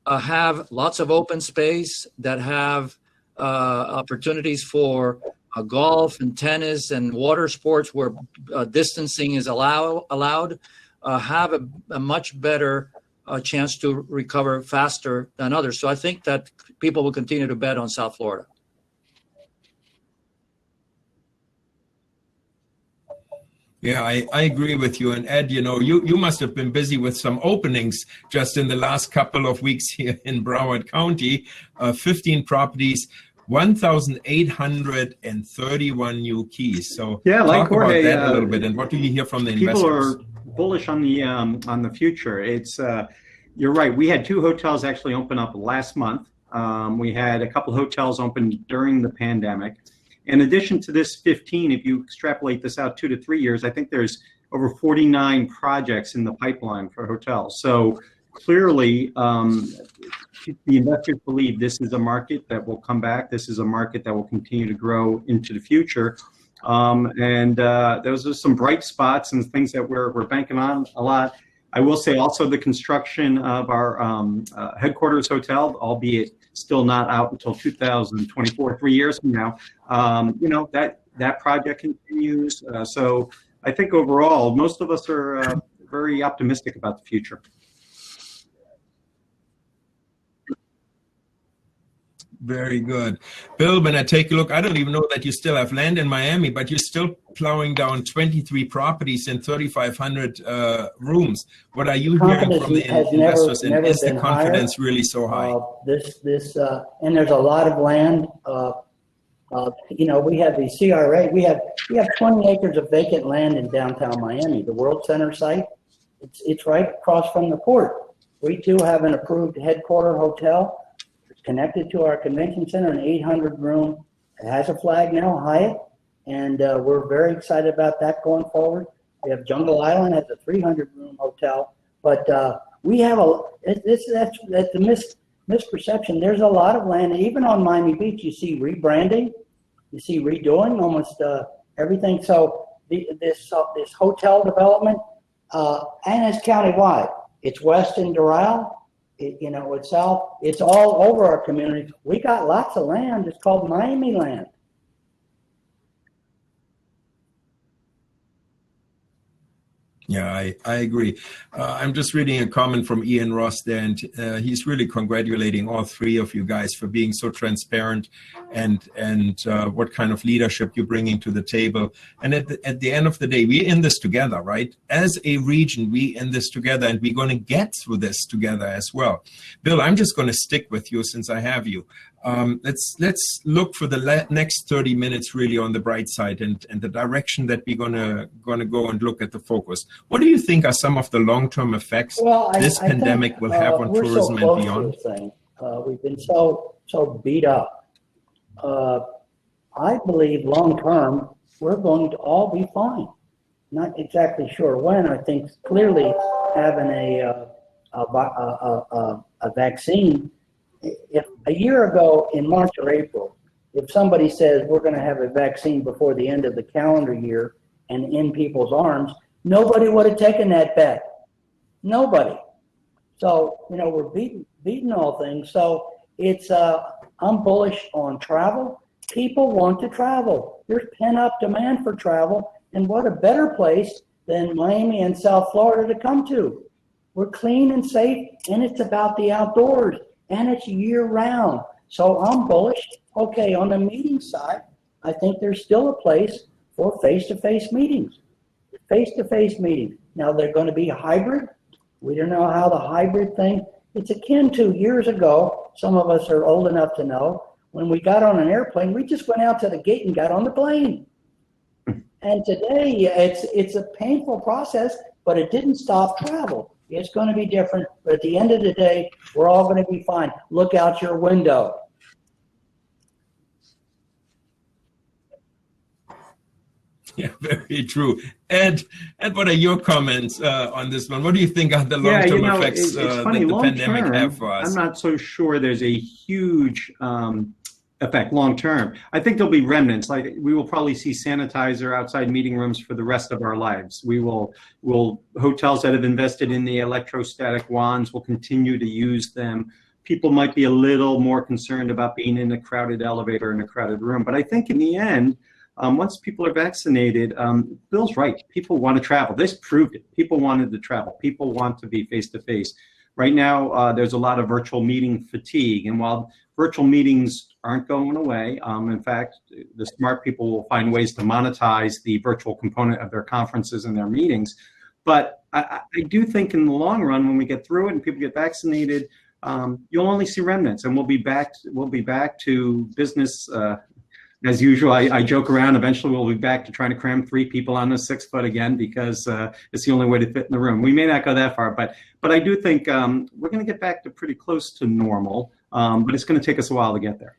have lots of open space, that have opportunities for golf and tennis and water sports where distancing is allowed, have a much better chance to recover faster than others. So I think that people will continue to bet on South Florida. Yeah, I agree with you. And Ed, you must have been busy with some openings just in the last couple of weeks here in Broward County. 15 properties, 1,831 new keys. So yeah, talk Jorge, about that a little bit. And what do you hear from the investors? People are bullish on the future. It's you're right. We had 2 hotels actually open up last month. We had a couple hotels open during the pandemic. In addition to this 15, if you extrapolate this out 2 to 3 years, I think there's over 49 projects in the pipeline for hotels. So clearly, the investors believe this is a market that will come back. This is a market that will continue to grow into the future. And those are some bright spots and things that we're banking on a lot. I will say also the construction of our headquarters hotel, albeit still not out until 2024, 3 years from now. That project continues. So I think overall, most of us are very optimistic about the future. Very good. Bill, when I take a look, I don't even know that you still have land in Miami, but you're still plowing down 23 properties and 3,500 rooms. What are you hearing from the investors, and is the confidence really so high? And there's a lot of land. We have the CRA. We have 20 acres of vacant land in downtown Miami, the World Center site. It's right across from the port. We too have an approved headquarter hotel. Connected to our convention center, an 800-room. It has a flag now, Hyatt, and we're very excited about that going forward. We have Jungle Island has a 300-room hotel, but we have that's the misperception. There's a lot of land, even on Miami Beach. You see rebranding, you see redoing almost everything. So this hotel development, and it's countywide. It's west in Doral. It's south. It's all over our community. We got lots of land. It's called Miami land. Yeah, I agree. I'm just reading a comment from Ian Ross there, and he's really congratulating all 3 of you guys for being so transparent and what kind of leadership you're bringing to the table. And at the end of the day, we're in this together, right? As a region, we're in this together, and we're going to get through this together as well. Bill, I'm just going to stick with you since I have you. Let's look for the next 30 minutes really on the bright side and the direction that we're gonna go and look at the focus. What do you think are some of the long-term effects this pandemic will have on tourism and beyond? We've been so beat up. I believe long-term we're going to all be fine. Not exactly sure when. I think clearly having a vaccine. If a year ago in March or April, if somebody says we're going to have a vaccine before the end of the calendar year and in people's arms, nobody would have taken that bet. Nobody. So, we're beating all things. So it's, I'm bullish on travel. People want to travel. There's pent-up demand for travel. And what a better place than Miami and South Florida to come to. We're clean and safe, and it's about the outdoors. And it's year round. So I'm bullish. Okay, on the meeting side, I think there's still a place for face-to-face meetings. Face-to-face meetings. Now they're going to be hybrid. We don't know how the hybrid thing, it's akin to years ago, some of us are old enough to know, when we got on an airplane, we just went out to the gate and got on the plane. And today it's a painful process, but it didn't stop travel. It's going to be different, but at the end of the day, we're all going to be fine. Look out your window. Yeah, very true. Ed, what are your comments on this one? What do you think are the long-term effects that the pandemic have for us? I'm not so sure there's a huge effect long-term. I think there'll be remnants. Like we will probably see sanitizer outside meeting rooms for the rest of our lives. Hotels that have invested in the electrostatic wands will continue to use them. People might be a little more concerned about being in a crowded elevator in a crowded room. But I think in the end, once people are vaccinated, Bill's right. People want to travel. This proved it. People wanted to travel. People want to be face-to-face. Right now, there's a lot of virtual meeting fatigue. And while virtual meetings aren't going away, in fact, the smart people will find ways to monetize the virtual component of their conferences and their meetings. But I do think in the long run, when we get through it and people get vaccinated, you'll only see remnants, and we'll be back to business as usual. I joke around. Eventually, we'll be back to trying to cram 3 people on a 6 foot again because it's the only way to fit in the room. We may not go that far, but I do think we're going to get back to pretty close to normal. But it's going to take us a while to get there.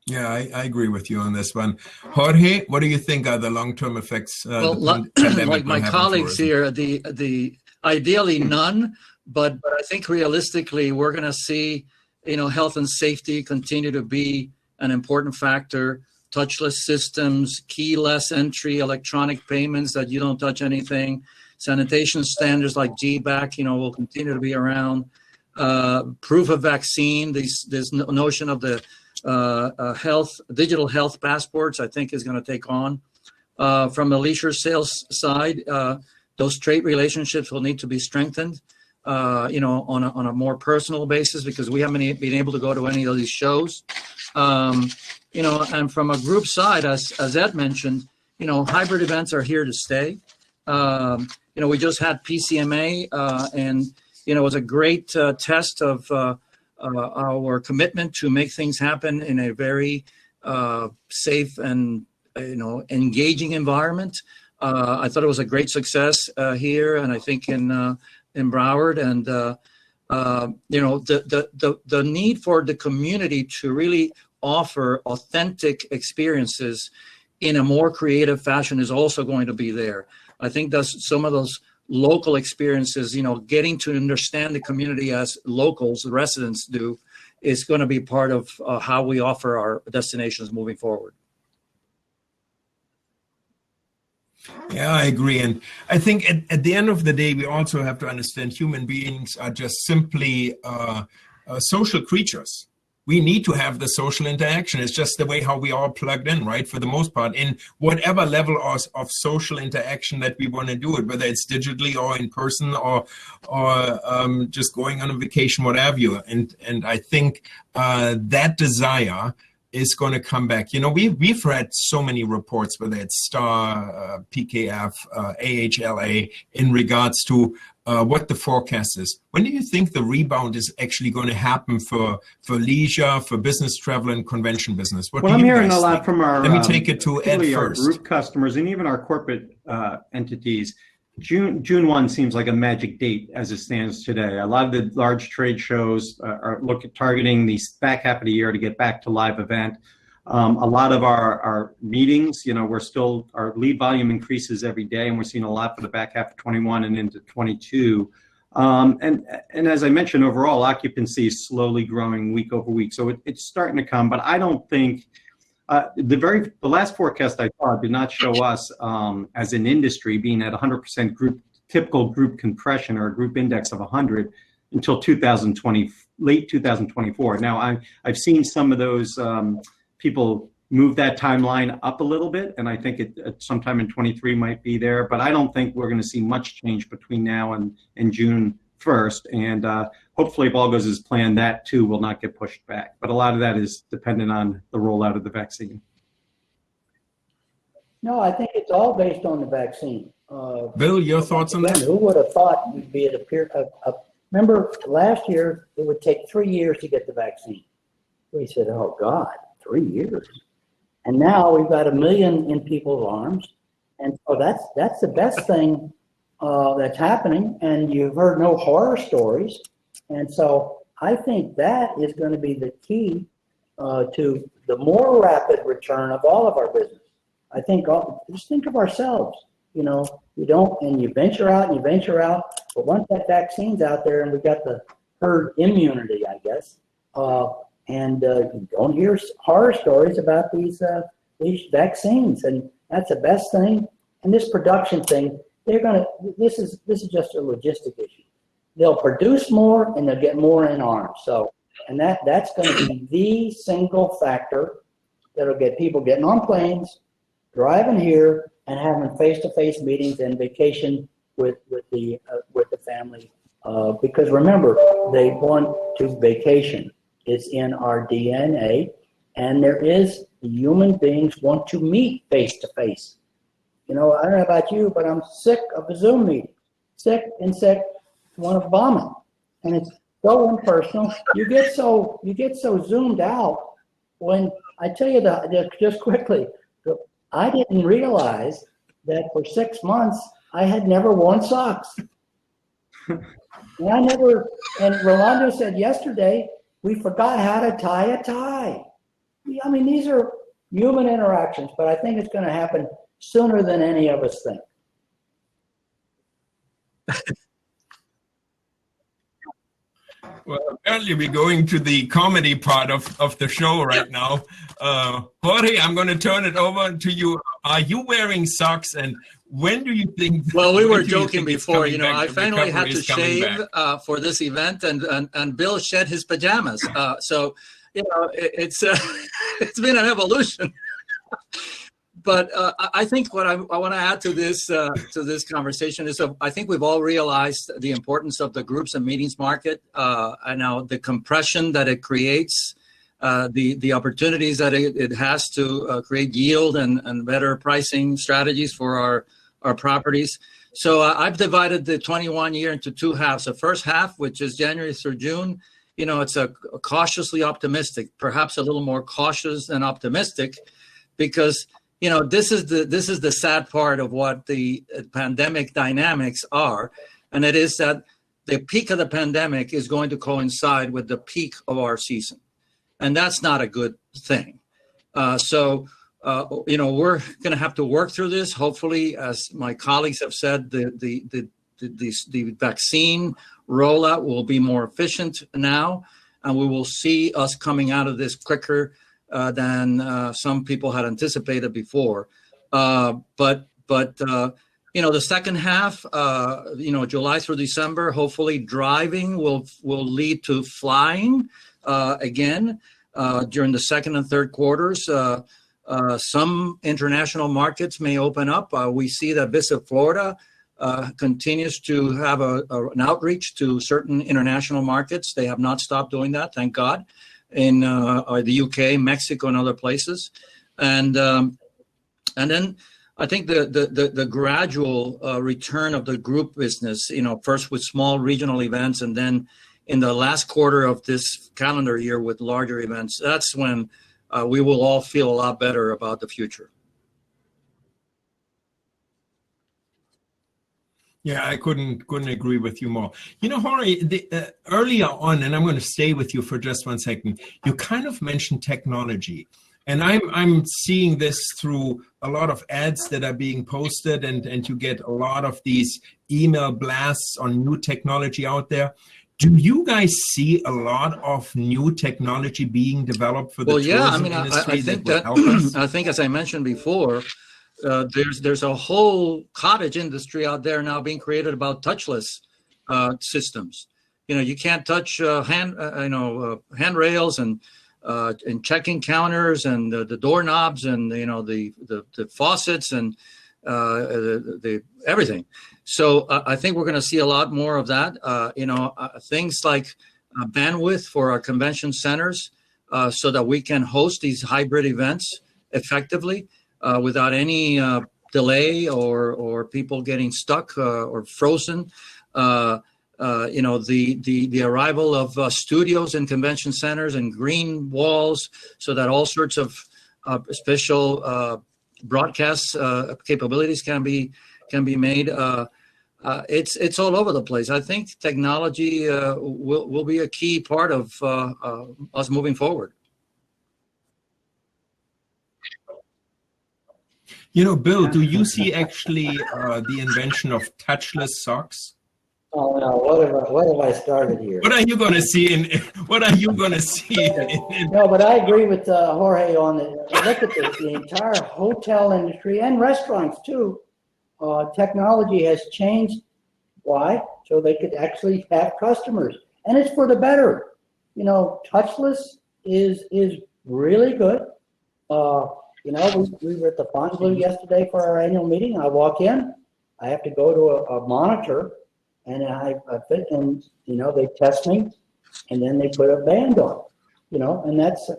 Yeah, I agree with you on this one. Jorge, what do you think are the long-term effects? Well, like my colleagues here, the ideally none, but I think realistically we're going to see, health and safety continue to be an important factor. Touchless systems, keyless entry, electronic payments that you don't touch anything, sanitation standards like GBAC, will continue to be around. Proof of vaccine, this notion of the digital health passports, I think is going to take on. From the leisure sales side, those trade relationships will need to be strengthened, on a more personal basis because we haven't been able to go to any of these shows. And from a group side, as Ed mentioned, hybrid events are here to stay. We just had PCMA, and it was a great test of our commitment to make things happen in a very safe and engaging environment. I thought it was a great success here, and I think in Broward, and the need for the community to really offer authentic experiences in a more creative fashion is also going to be there. I think that's some of those local experiences, getting to understand the community as locals, the residents do, is going to be part of how we offer our destinations moving forward. Yeah, I agree. And I think at the end of the day, we also have to understand human beings are just simply social creatures. We need to have the social interaction. It's just the way how we all plugged in, right? For the most part, in whatever level of social interaction that we want to do it, whether it's digitally or in person or just going on a vacation, what have you. And I think that desire is going to come back. We've read so many reports, whether it's STAR, PKF, AHLA, in regards to what the forecast is. When do you think the rebound is actually going to happen for leisure, for business travel, and convention business? What I'm hearing a lot from our, let me take it to Ed first. Our group customers and even our corporate entities. June 1 seems like a magic date as it stands today. A lot of the large trade shows are targeting the back half of the year to get back to live event. A lot of our meetings, our lead volume increases every day, and we're seeing a lot for the back half of 21 and into 22. And as I mentioned, overall occupancy is slowly growing week over week, so it's starting to come. But I don't think the last forecast I saw did not show us as an industry being at 100% typical group compression or a group index of 100 until late 2024. Now I've seen some of those people move that timeline up a little bit, and I think it sometime in 23 might be there, but I don't think we're going to see much change between now and June first, and hopefully if all goes as planned, that too will not get pushed back. But a lot of that is dependent on the rollout of the vaccine. No, I think it's all based on the vaccine. Bill, your thoughts on that? Who would have thought we'd be at remember last year, it would take 3 years to get the vaccine. We said, oh God, 3 years. And now we've got 1 million in people's arms. And so that's the best thing that's happening. And you've heard no horror stories. And so I think that is going to be the key to the more rapid return of all of our business. I think, just think of ourselves. You know, you venture out, but once that vaccine's out there and we've got the herd immunity, I guess, and you don't hear horror stories about these vaccines, and that's the best thing. And this production thing, this is just a logistic issue. They'll produce more and they'll get more in arms. So, and that's going to be the single factor that'll get people getting on planes, driving here, and having face-to-face meetings and vacation with the family. Because remember, they want to vacation. It's in our DNA, and human beings want to meet face-to-face. You know, I don't know about you, but I'm sick of the Zoom meeting. Sick, want to vomit. And it's so impersonal. You get so zoomed out when I tell you just quickly, I didn't realize that for 6 months I had never worn socks. And Rolando said yesterday, we forgot how to tie a tie. I mean, these are human interactions, but I think it's going to happen sooner than any of us think. Well, apparently we're going to the comedy part of the show right now. Jorge, I'm going to turn it over to you. Are you wearing socks, and when do you think? Well, we were joking before. You know, I finally had to shave for this event, and Bill shed his pajamas. So, you know, it's been an evolution. But I think what I want to add to this conversation is I think we've all realized the importance of the groups and meetings market. I know the compression that it creates, the opportunities that it has to create yield and better pricing strategies for our properties. So I've divided the 21 year into two halves. The first half, which is January through June, you know, it's a cautiously optimistic, perhaps a little more cautious than optimistic, because you know, this is the sad part of what the pandemic dynamics are, and it is that the peak of the pandemic is going to coincide with the peak of our season, and that's not a good thing. So, you know, we're going to have to work through this. Hopefully, as my colleagues have said, the vaccine rollout will be more efficient now, and we will see us coming out of this quicker than some people had anticipated before. But you know, the second half, you know, July through December, hopefully driving will lead to flying again during the second and third quarters. Some international markets may open up. We see that Visit Florida continues to have an outreach to certain international markets. They have not stopped doing that, thank God, in the UK, Mexico, and other places. And then I think the gradual return of the group business, you know, first with small regional events, and then in the last quarter of this calendar year with larger events, that's when we will all feel a lot better about the future. Yeah, I couldn't agree with you more. You know, Jorge, earlier on, and I'm going to stay with you for just 1 second, you kind of mentioned technology. And I'm seeing this through a lot of ads that are being posted, and you get a lot of these email blasts on new technology out there. Do you guys see a lot of new technology being developed for the tourism industry? I think that help us? I think, as I mentioned before, there's a whole cottage industry out there now being created about touchless systems. You know, you can't touch handrails and check-in counters and the doorknobs and, you know, the faucets and everything. So I think we're going to see a lot more of that. Things like bandwidth for our convention centers, so that we can host these hybrid events effectively without any delay or people getting stuck or frozen. The arrival of studios in convention centers and green walls, so that all sorts of special broadcast capabilities can be made. It's all over the place. I think technology will be a key part of us moving forward. Bill, do you see actually the invention of touchless socks? Oh no! What have I started here? What are you going to see? No, but I agree with Jorge on the look at the entire hotel industry and restaurants too. Technology has changed. Why? So they could actually have customers, and it's for the better. Touchless is really good. We were at the Fontainebleau yesterday for our annual meeting. I walk in, I have to go to a monitor, and I fit, and they test me, and then they put a band on, and that's,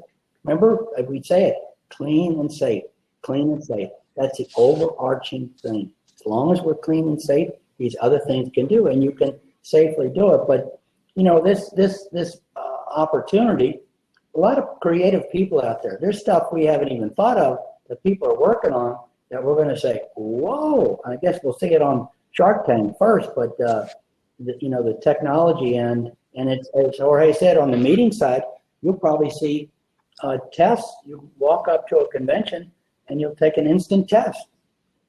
remember, we say it, clean and safe, clean and safe. That's the overarching thing. As long as we're clean and safe, these other things can do, and you can safely do it. But this opportunity. A lot of creative people out there. There's stuff we haven't even thought of that people are working on that we're going to say, whoa. I guess we'll see it on Shark Tank first, but the technology and it's, as Jorge said, on the meeting side, you'll probably see tests. You walk up to a convention and you'll take an instant test,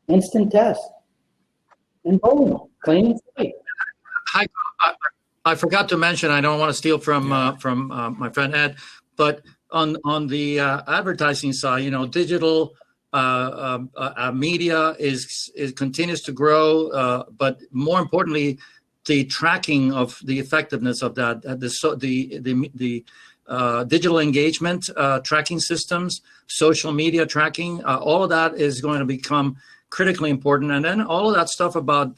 and boom, clean and safe. I forgot to mention, I don't want to steal from my friend Ed, but on the advertising side, digital media is continues to grow, but more importantly, the tracking of the effectiveness of that, the digital engagement tracking systems, social media tracking, all of that is going to become critically important, and then all of that stuff about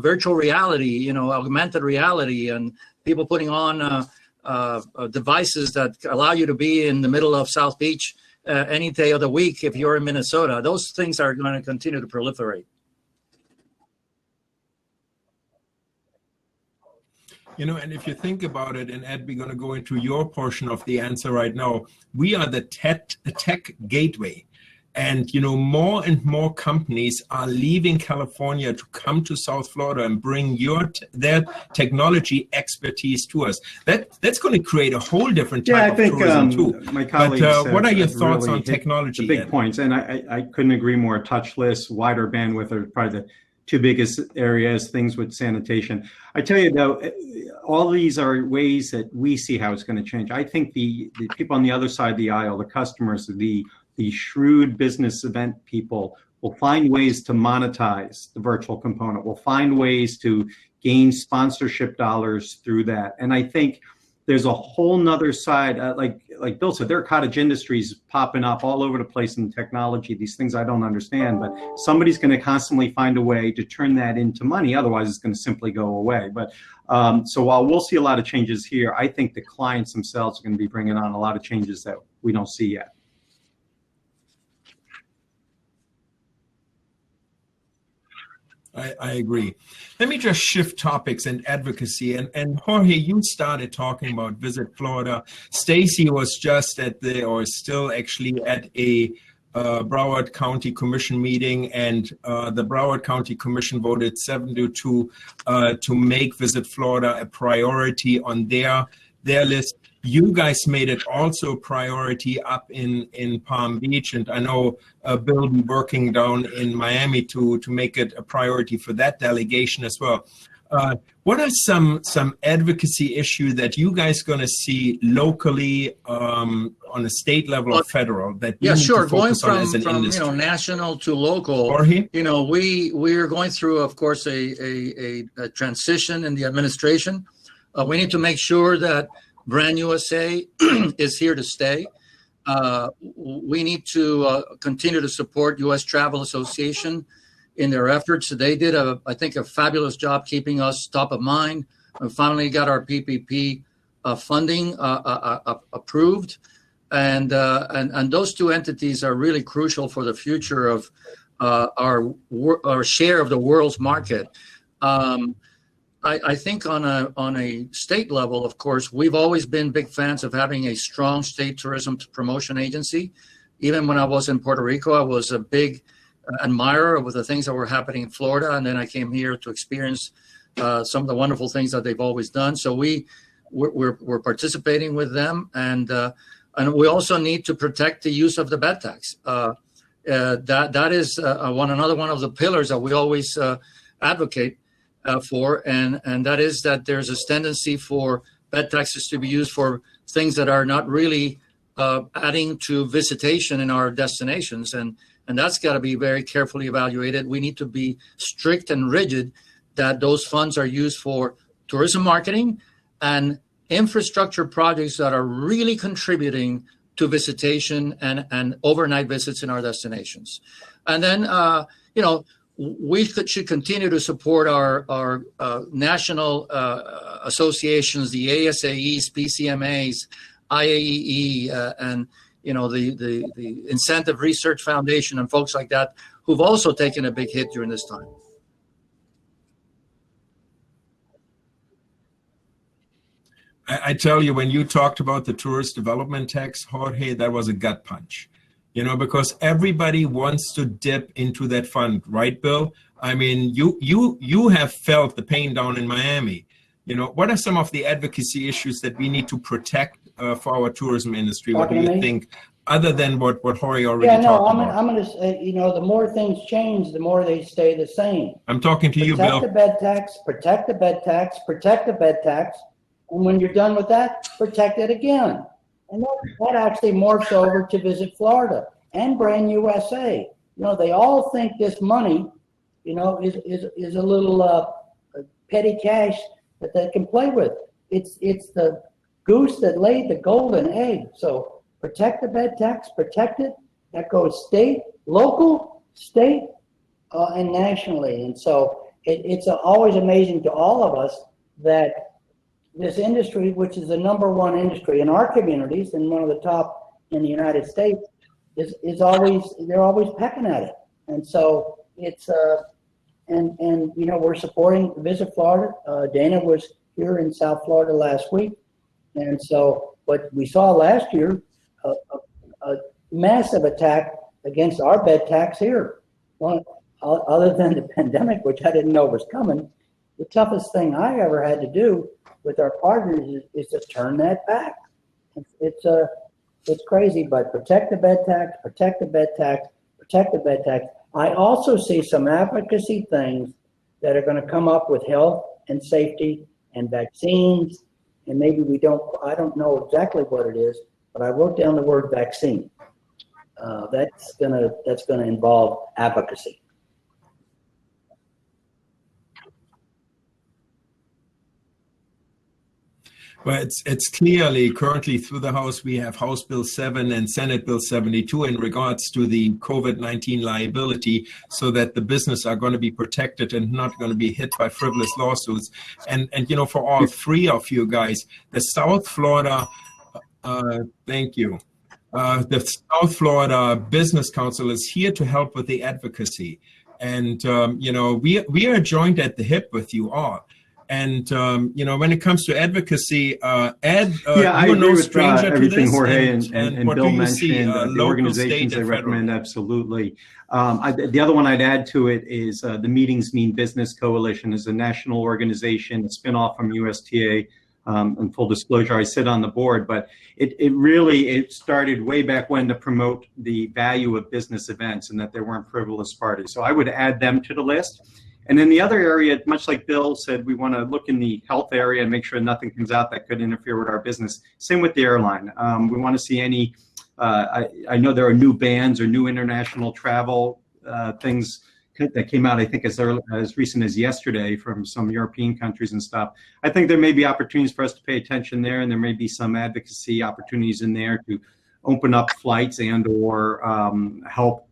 virtual reality, augmented reality, and people putting on devices that allow you to be in the middle of South Beach any day of the week if you're in Minnesota. Those things are going to continue to proliferate. And if you think about it, and Ed, we're going to go into your portion of the answer right now. We are the tech gateway. And, more and more companies are leaving California to come to South Florida and bring their technology expertise to us. That's going to create a whole different type of tourism too. My colleagues what are your thoughts on technology? The big points, and I couldn't agree more. Touchless, wider bandwidth are probably the two biggest areas, things with sanitation. I tell you though, all these are ways that we see how it's going to change. I think the people on the other side of the aisle, the customers, the shrewd business event people will find ways to monetize the virtual component. We'll find ways to gain sponsorship dollars through that. And I think there's a whole nother side, like Bill said, there are cottage industries popping up all over the place in technology, these things I don't understand, but somebody's going to constantly find a way to turn that into money. Otherwise, it's going to simply go away. But so while we'll see a lot of changes here, I think the clients themselves are going to be bringing on a lot of changes that we don't see yet. I agree. Let me just shift topics and advocacy. And Jorge, you started talking about Visit Florida. Stacy was just still actually at a Broward County Commission meeting, and the Broward County Commission voted 7-2 to make Visit Florida a priority on their list. You guys made it also a priority up in Palm Beach, and I know Bill will be working down in Miami to make it a priority for that delegation as well. What are some advocacy issues that you guys going to see locally on a state level or federal that we need to focus on as an industry? From national to local, Jorge? we're going through, of course, a transition in the administration. We need to make sure that Brand USA is here to stay. We need to continue to support U.S. Travel Association in their efforts. They did, I think, a fabulous job keeping us top of mind. We finally got our PPP funding approved, and those two entities are really crucial for the future of our share of the world's market. I think on a state level, of course, we've always been big fans of having a strong state tourism promotion agency. Even when I was in Puerto Rico, I was a big admirer of the things that were happening in Florida, and then I came here to experience some of the wonderful things that they've always done. So we're participating with them, and we also need to protect the use of the bed tax. That is another one of the pillars that we always advocate for, and that is that there's a tendency for bed taxes to be used for things that are not really adding to visitation in our destinations, and that's got to be very carefully evaluated. We need to be strict and rigid that those funds are used for tourism marketing and infrastructure projects that are really contributing to visitation and overnight visits in our destinations. And then, we should continue to support our national associations, the ASAEs, PCMAs, IAEE, and the Incentive Research Foundation and folks like that who've also taken a big hit during this time. I tell you, when you talked about the tourist development tax, Jorge, that was a gut punch, because everybody wants to dip into that fund, right, Bill? I mean, you have felt the pain down in Miami. What are some of the advocacy issues that we need to protect for our tourism industry? What do you think, other than what Jorge already talked about? I'm going to say, the more things change, the more they stay the same. I'm talking to you, Bill. Protect the bed tax, protect the bed tax, protect the bed tax. And when you're done with that, protect it again. And that actually morphs over to Visit Florida and Brand USA. They all think this money, is a little petty cash that they can play with. It's the goose that laid the golden egg. So protect the bed tax, protect it. That goes state, local, state, and nationally. And so it's always amazing to all of us that this industry, which is the #1 industry in our communities and one of the top in the United States, they're always pecking at it. And so it's we're supporting Visit Florida. Dana was here in South Florida last week, and so what we saw last year, a massive attack against our bed tax here. Other than the pandemic, which I didn't know was coming, the toughest thing I ever had to do with our partners is to turn that back. It's crazy, but protect the bed tax, protect the bed tax, protect the bed tax. I also see some advocacy things that are going to come up with health and safety and vaccines, and maybe I don't know exactly what it is, but I wrote down the word vaccine. That's gonna involve advocacy. Well, it's clearly currently through the House, we have House Bill 7 and Senate Bill 72 in regards to the COVID-19 liability, so that the business are going to be protected and not going to be hit by frivolous lawsuits. And for all three of you guys, the South Florida, thank you. The South Florida Business Council is here to help with the advocacy. And, we are joined at the hip with you all. And, when it comes to advocacy, Ed, I agree no with stranger to everything this, Jorge and what Bill do you mentioned. see, The local, organizations state, I and recommend, federal? absolutely. The other one I'd add to it is the Meetings Mean Business Coalition is a national organization, a spinoff from USTA. In full disclosure, I sit on the board, but it started way back when to promote the value of business events and that there weren't frivolous parties. So I would add them to the list. And then the other area, much like Bill said, we want to look in the health area and make sure nothing comes out that could interfere with our business. Same with the airline. We want to see any, I know there are new bans or new international travel things that came out, I think, as recent as yesterday from some European countries and stuff. I think there may be opportunities for us to pay attention there, and there may be some advocacy opportunities in there to open up flights and or help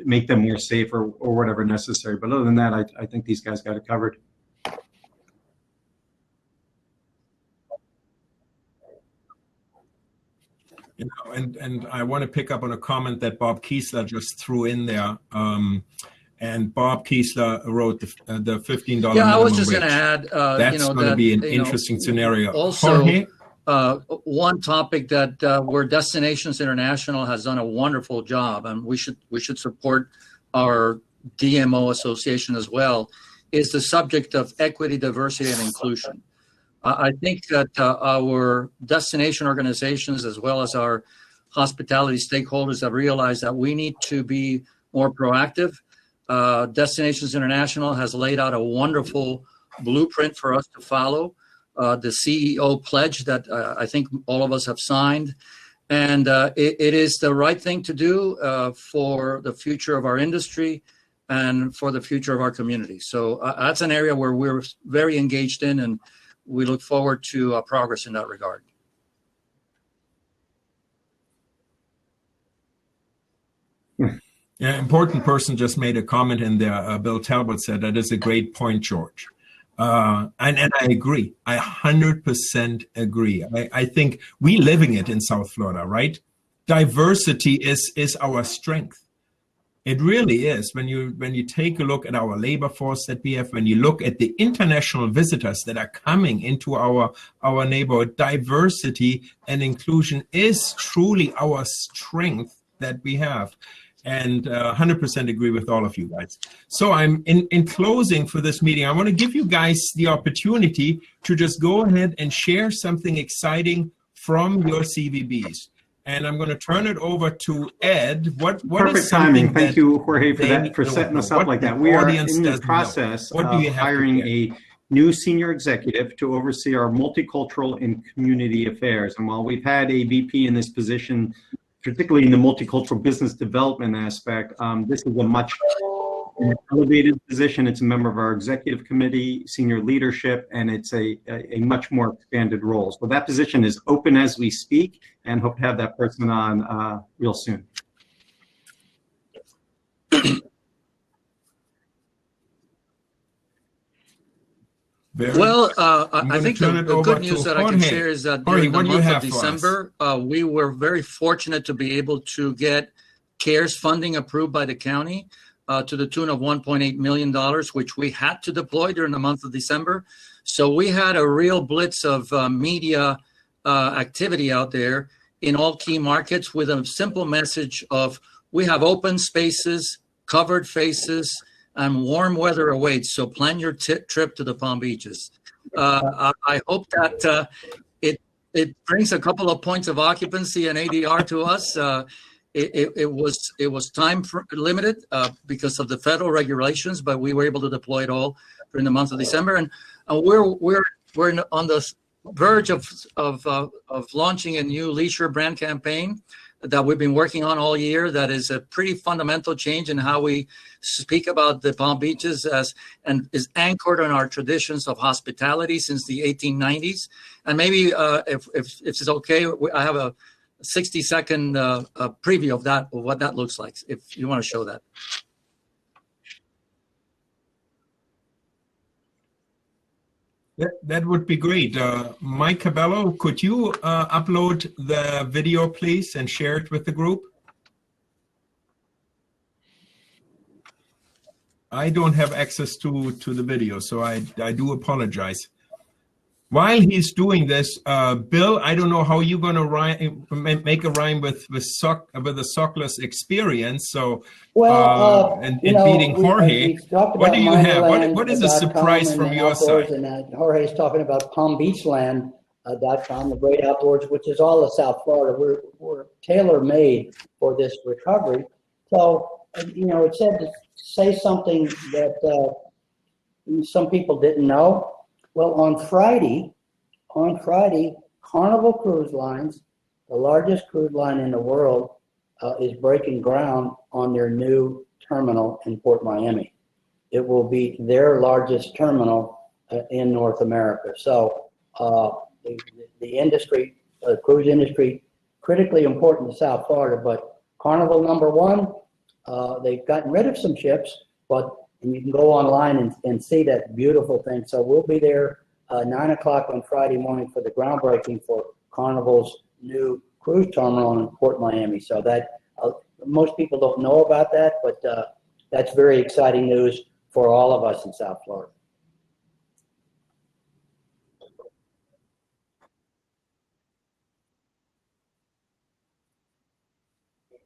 make them more safe or whatever necessary. But other than that, I think these guys got it covered. You know, and I want to pick up on a comment that Bob Kiesler just threw in there. And Bob Kiesler wrote the $15 Yeah, I was minimum just going to wage. add, That's going to be an interesting scenario. Also, Jorge? one topic that where Destinations International has done a wonderful job, and we should support our DMO association as well, is the subject of equity, diversity, and inclusion. I think that our destination organizations, as well as our hospitality stakeholders, have realized that we need to be more proactive. Destinations International has laid out a wonderful blueprint for us to follow. The CEO pledge that I think all of us have signed. And it is the right thing to do for the future of our industry and for the future of our community. So that's an area where we're very engaged in, and we look forward to progress in that regard. Yeah, important person just made a comment in there. Bill Talbert said, that is a great point, George. And I agree. I 100% agree. I think we living it in South Florida, right? Diversity is our strength. It really is. When you take a look at our labor force that we have, when you look at the international visitors that are coming into our neighborhood, diversity and inclusion is truly our strength that we have. And 100% agree with all of you guys. So I'm in closing for this meeting, I want to give you guys the opportunity to just go ahead and share something exciting from your CVBs. And I'm going to turn it over to Ed. What Perfect is timing. Thank you, Jorge, for setting us up like that. We are in the process of hiring a new senior executive to oversee our multicultural and community affairs. And while we've had a VP in this position, particularly in the multicultural business development aspect, this is a much elevated position. It's a member of our executive committee, senior leadership, and it's a much more expanded role. So that position is open as we speak, and hope to have that person on real soon. Well, I think the good news that I can share is that during the month of December, we were very fortunate to be able to get CARES funding approved by the county to the tune of $1.8 million, which we had to deploy during the month of December. So we had a real blitz of media activity out there in all key markets with a simple message of, we have open spaces, covered faces, and warm weather awaits, so plan your trip to the Palm Beaches. I hope that it brings a couple of points of occupancy and ADR to us. It was time limited because of the federal regulations, but we were able to deploy it all during the month of December, and we're on the verge of launching a new leisure brand campaign that we've been working on all year. That is a pretty fundamental change in how we speak about the Palm Beaches and is anchored on our traditions of hospitality since the 1890s. And maybe if it's okay, I have a 60-second preview of that, of what that looks like, if you want to show that. That would be great. Mike Cabello, could you upload the video, please, and share it with the group? I don't have access to the video, so I do apologize. While he's doing this, Bill, I don't know how you're going to make a rhyme with a sockless experience. So, and beating Jorge, what do you have? What is a surprise from your side? And Jorge is talking about PalmBeachland.com, the great outdoors, which is all of South Florida. We're tailor-made for this recovery. So, it said to say something that some people didn't know. Well, on Friday, Carnival Cruise Lines, the largest cruise line in the world, is breaking ground on their new terminal in Port Miami. It will be their largest terminal in North America. So the industry, cruise industry, critically important to South Florida. But Carnival #1, they've gotten rid of some ships, but you can go online and see that beautiful thing. So we'll be there 9 o'clock on Friday morning for the groundbreaking for Carnival's new cruise terminal in Port Miami. So that most people don't know about that, but that's very exciting news for all of us in South Florida.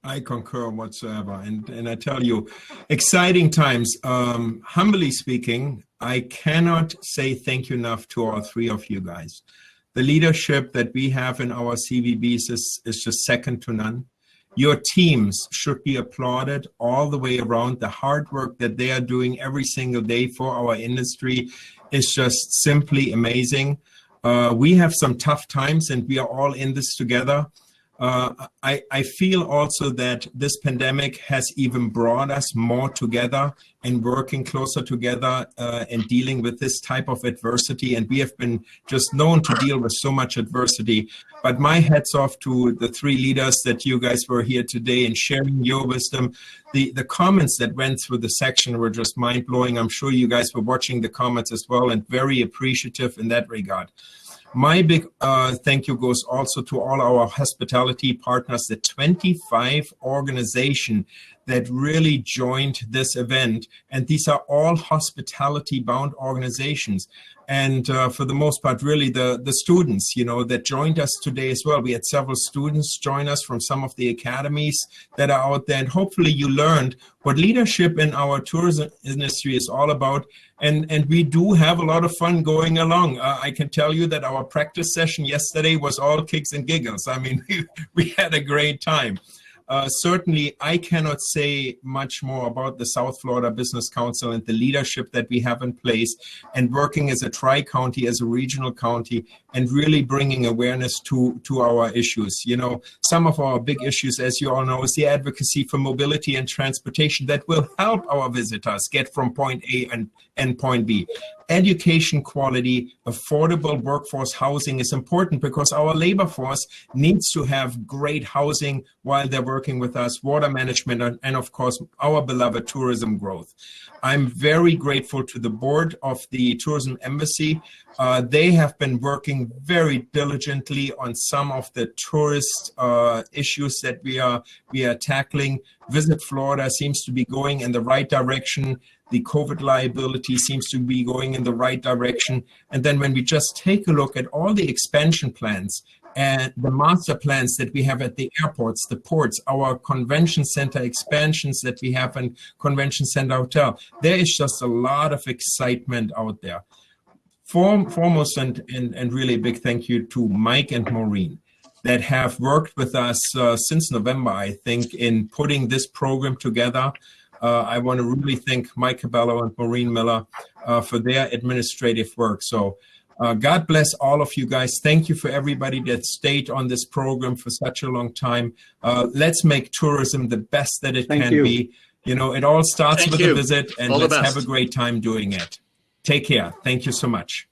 I concur whatsoever. And I tell you, exciting times. Humbly speaking, I cannot say thank you enough to all three of you guys. The leadership that we have in our CVBs is just second to none. Your teams should be applauded all the way around. The hard work that they are doing every single day for our industry is just simply amazing. We have some tough times and we are all in this together. I feel also that this pandemic has even brought us more together and working closer together and dealing with this type of adversity. And we have been just known to deal with so much adversity. But my hats off to the three leaders that you guys were here today and sharing your wisdom. The comments that went through the section were just mind-blowing. I'm sure you guys were watching the comments as well and very appreciative in that regard. My big thank you goes also to all our hospitality partners, the 25 organizations that really joined this event. And these are all hospitality-bound organizations. And for the most part, really the students, that joined us today as well. We had several students join us from some of the academies that are out there. And hopefully you learned what leadership in our tourism industry is all about. And we do have a lot of fun going along. I can tell you that our practice session yesterday was all kicks and giggles. I mean, we had a great time. Certainly, I cannot say much more about the South Florida Business Council and the leadership that we have in place and working as a tri-county, as a regional county, and really bringing awareness to our issues. Some of our big issues, as you all know, is the advocacy for mobility and transportation that will help our visitors get from point A and point B. Education quality, affordable workforce housing is important because our labor force needs to have great housing while they're working with us, water management, and of course, our beloved tourism growth. I'm very grateful to the board of the Tourism Embassy. They have been working very diligently on some of the tourist issues that we are tackling. Visit Florida seems to be going in the right direction. The COVID liability seems to be going in the right direction. And then when we just take a look at all the expansion plans and the master plans that we have at the airports, the ports, our convention center expansions that we have in Convention Center Hotel, there is just a lot of excitement out there. Foremost and really a big thank you to Mike and Maureen that have worked with us since November, I think, in putting this program together. I want to really thank Mike Cabello and Maureen Miller for their administrative work. So God bless all of you guys. Thank you for everybody that stayed on this program for such a long time. Let's make tourism the best that it can be. It all starts with a visit, and let's have a great time doing it. Take care. Thank you so much.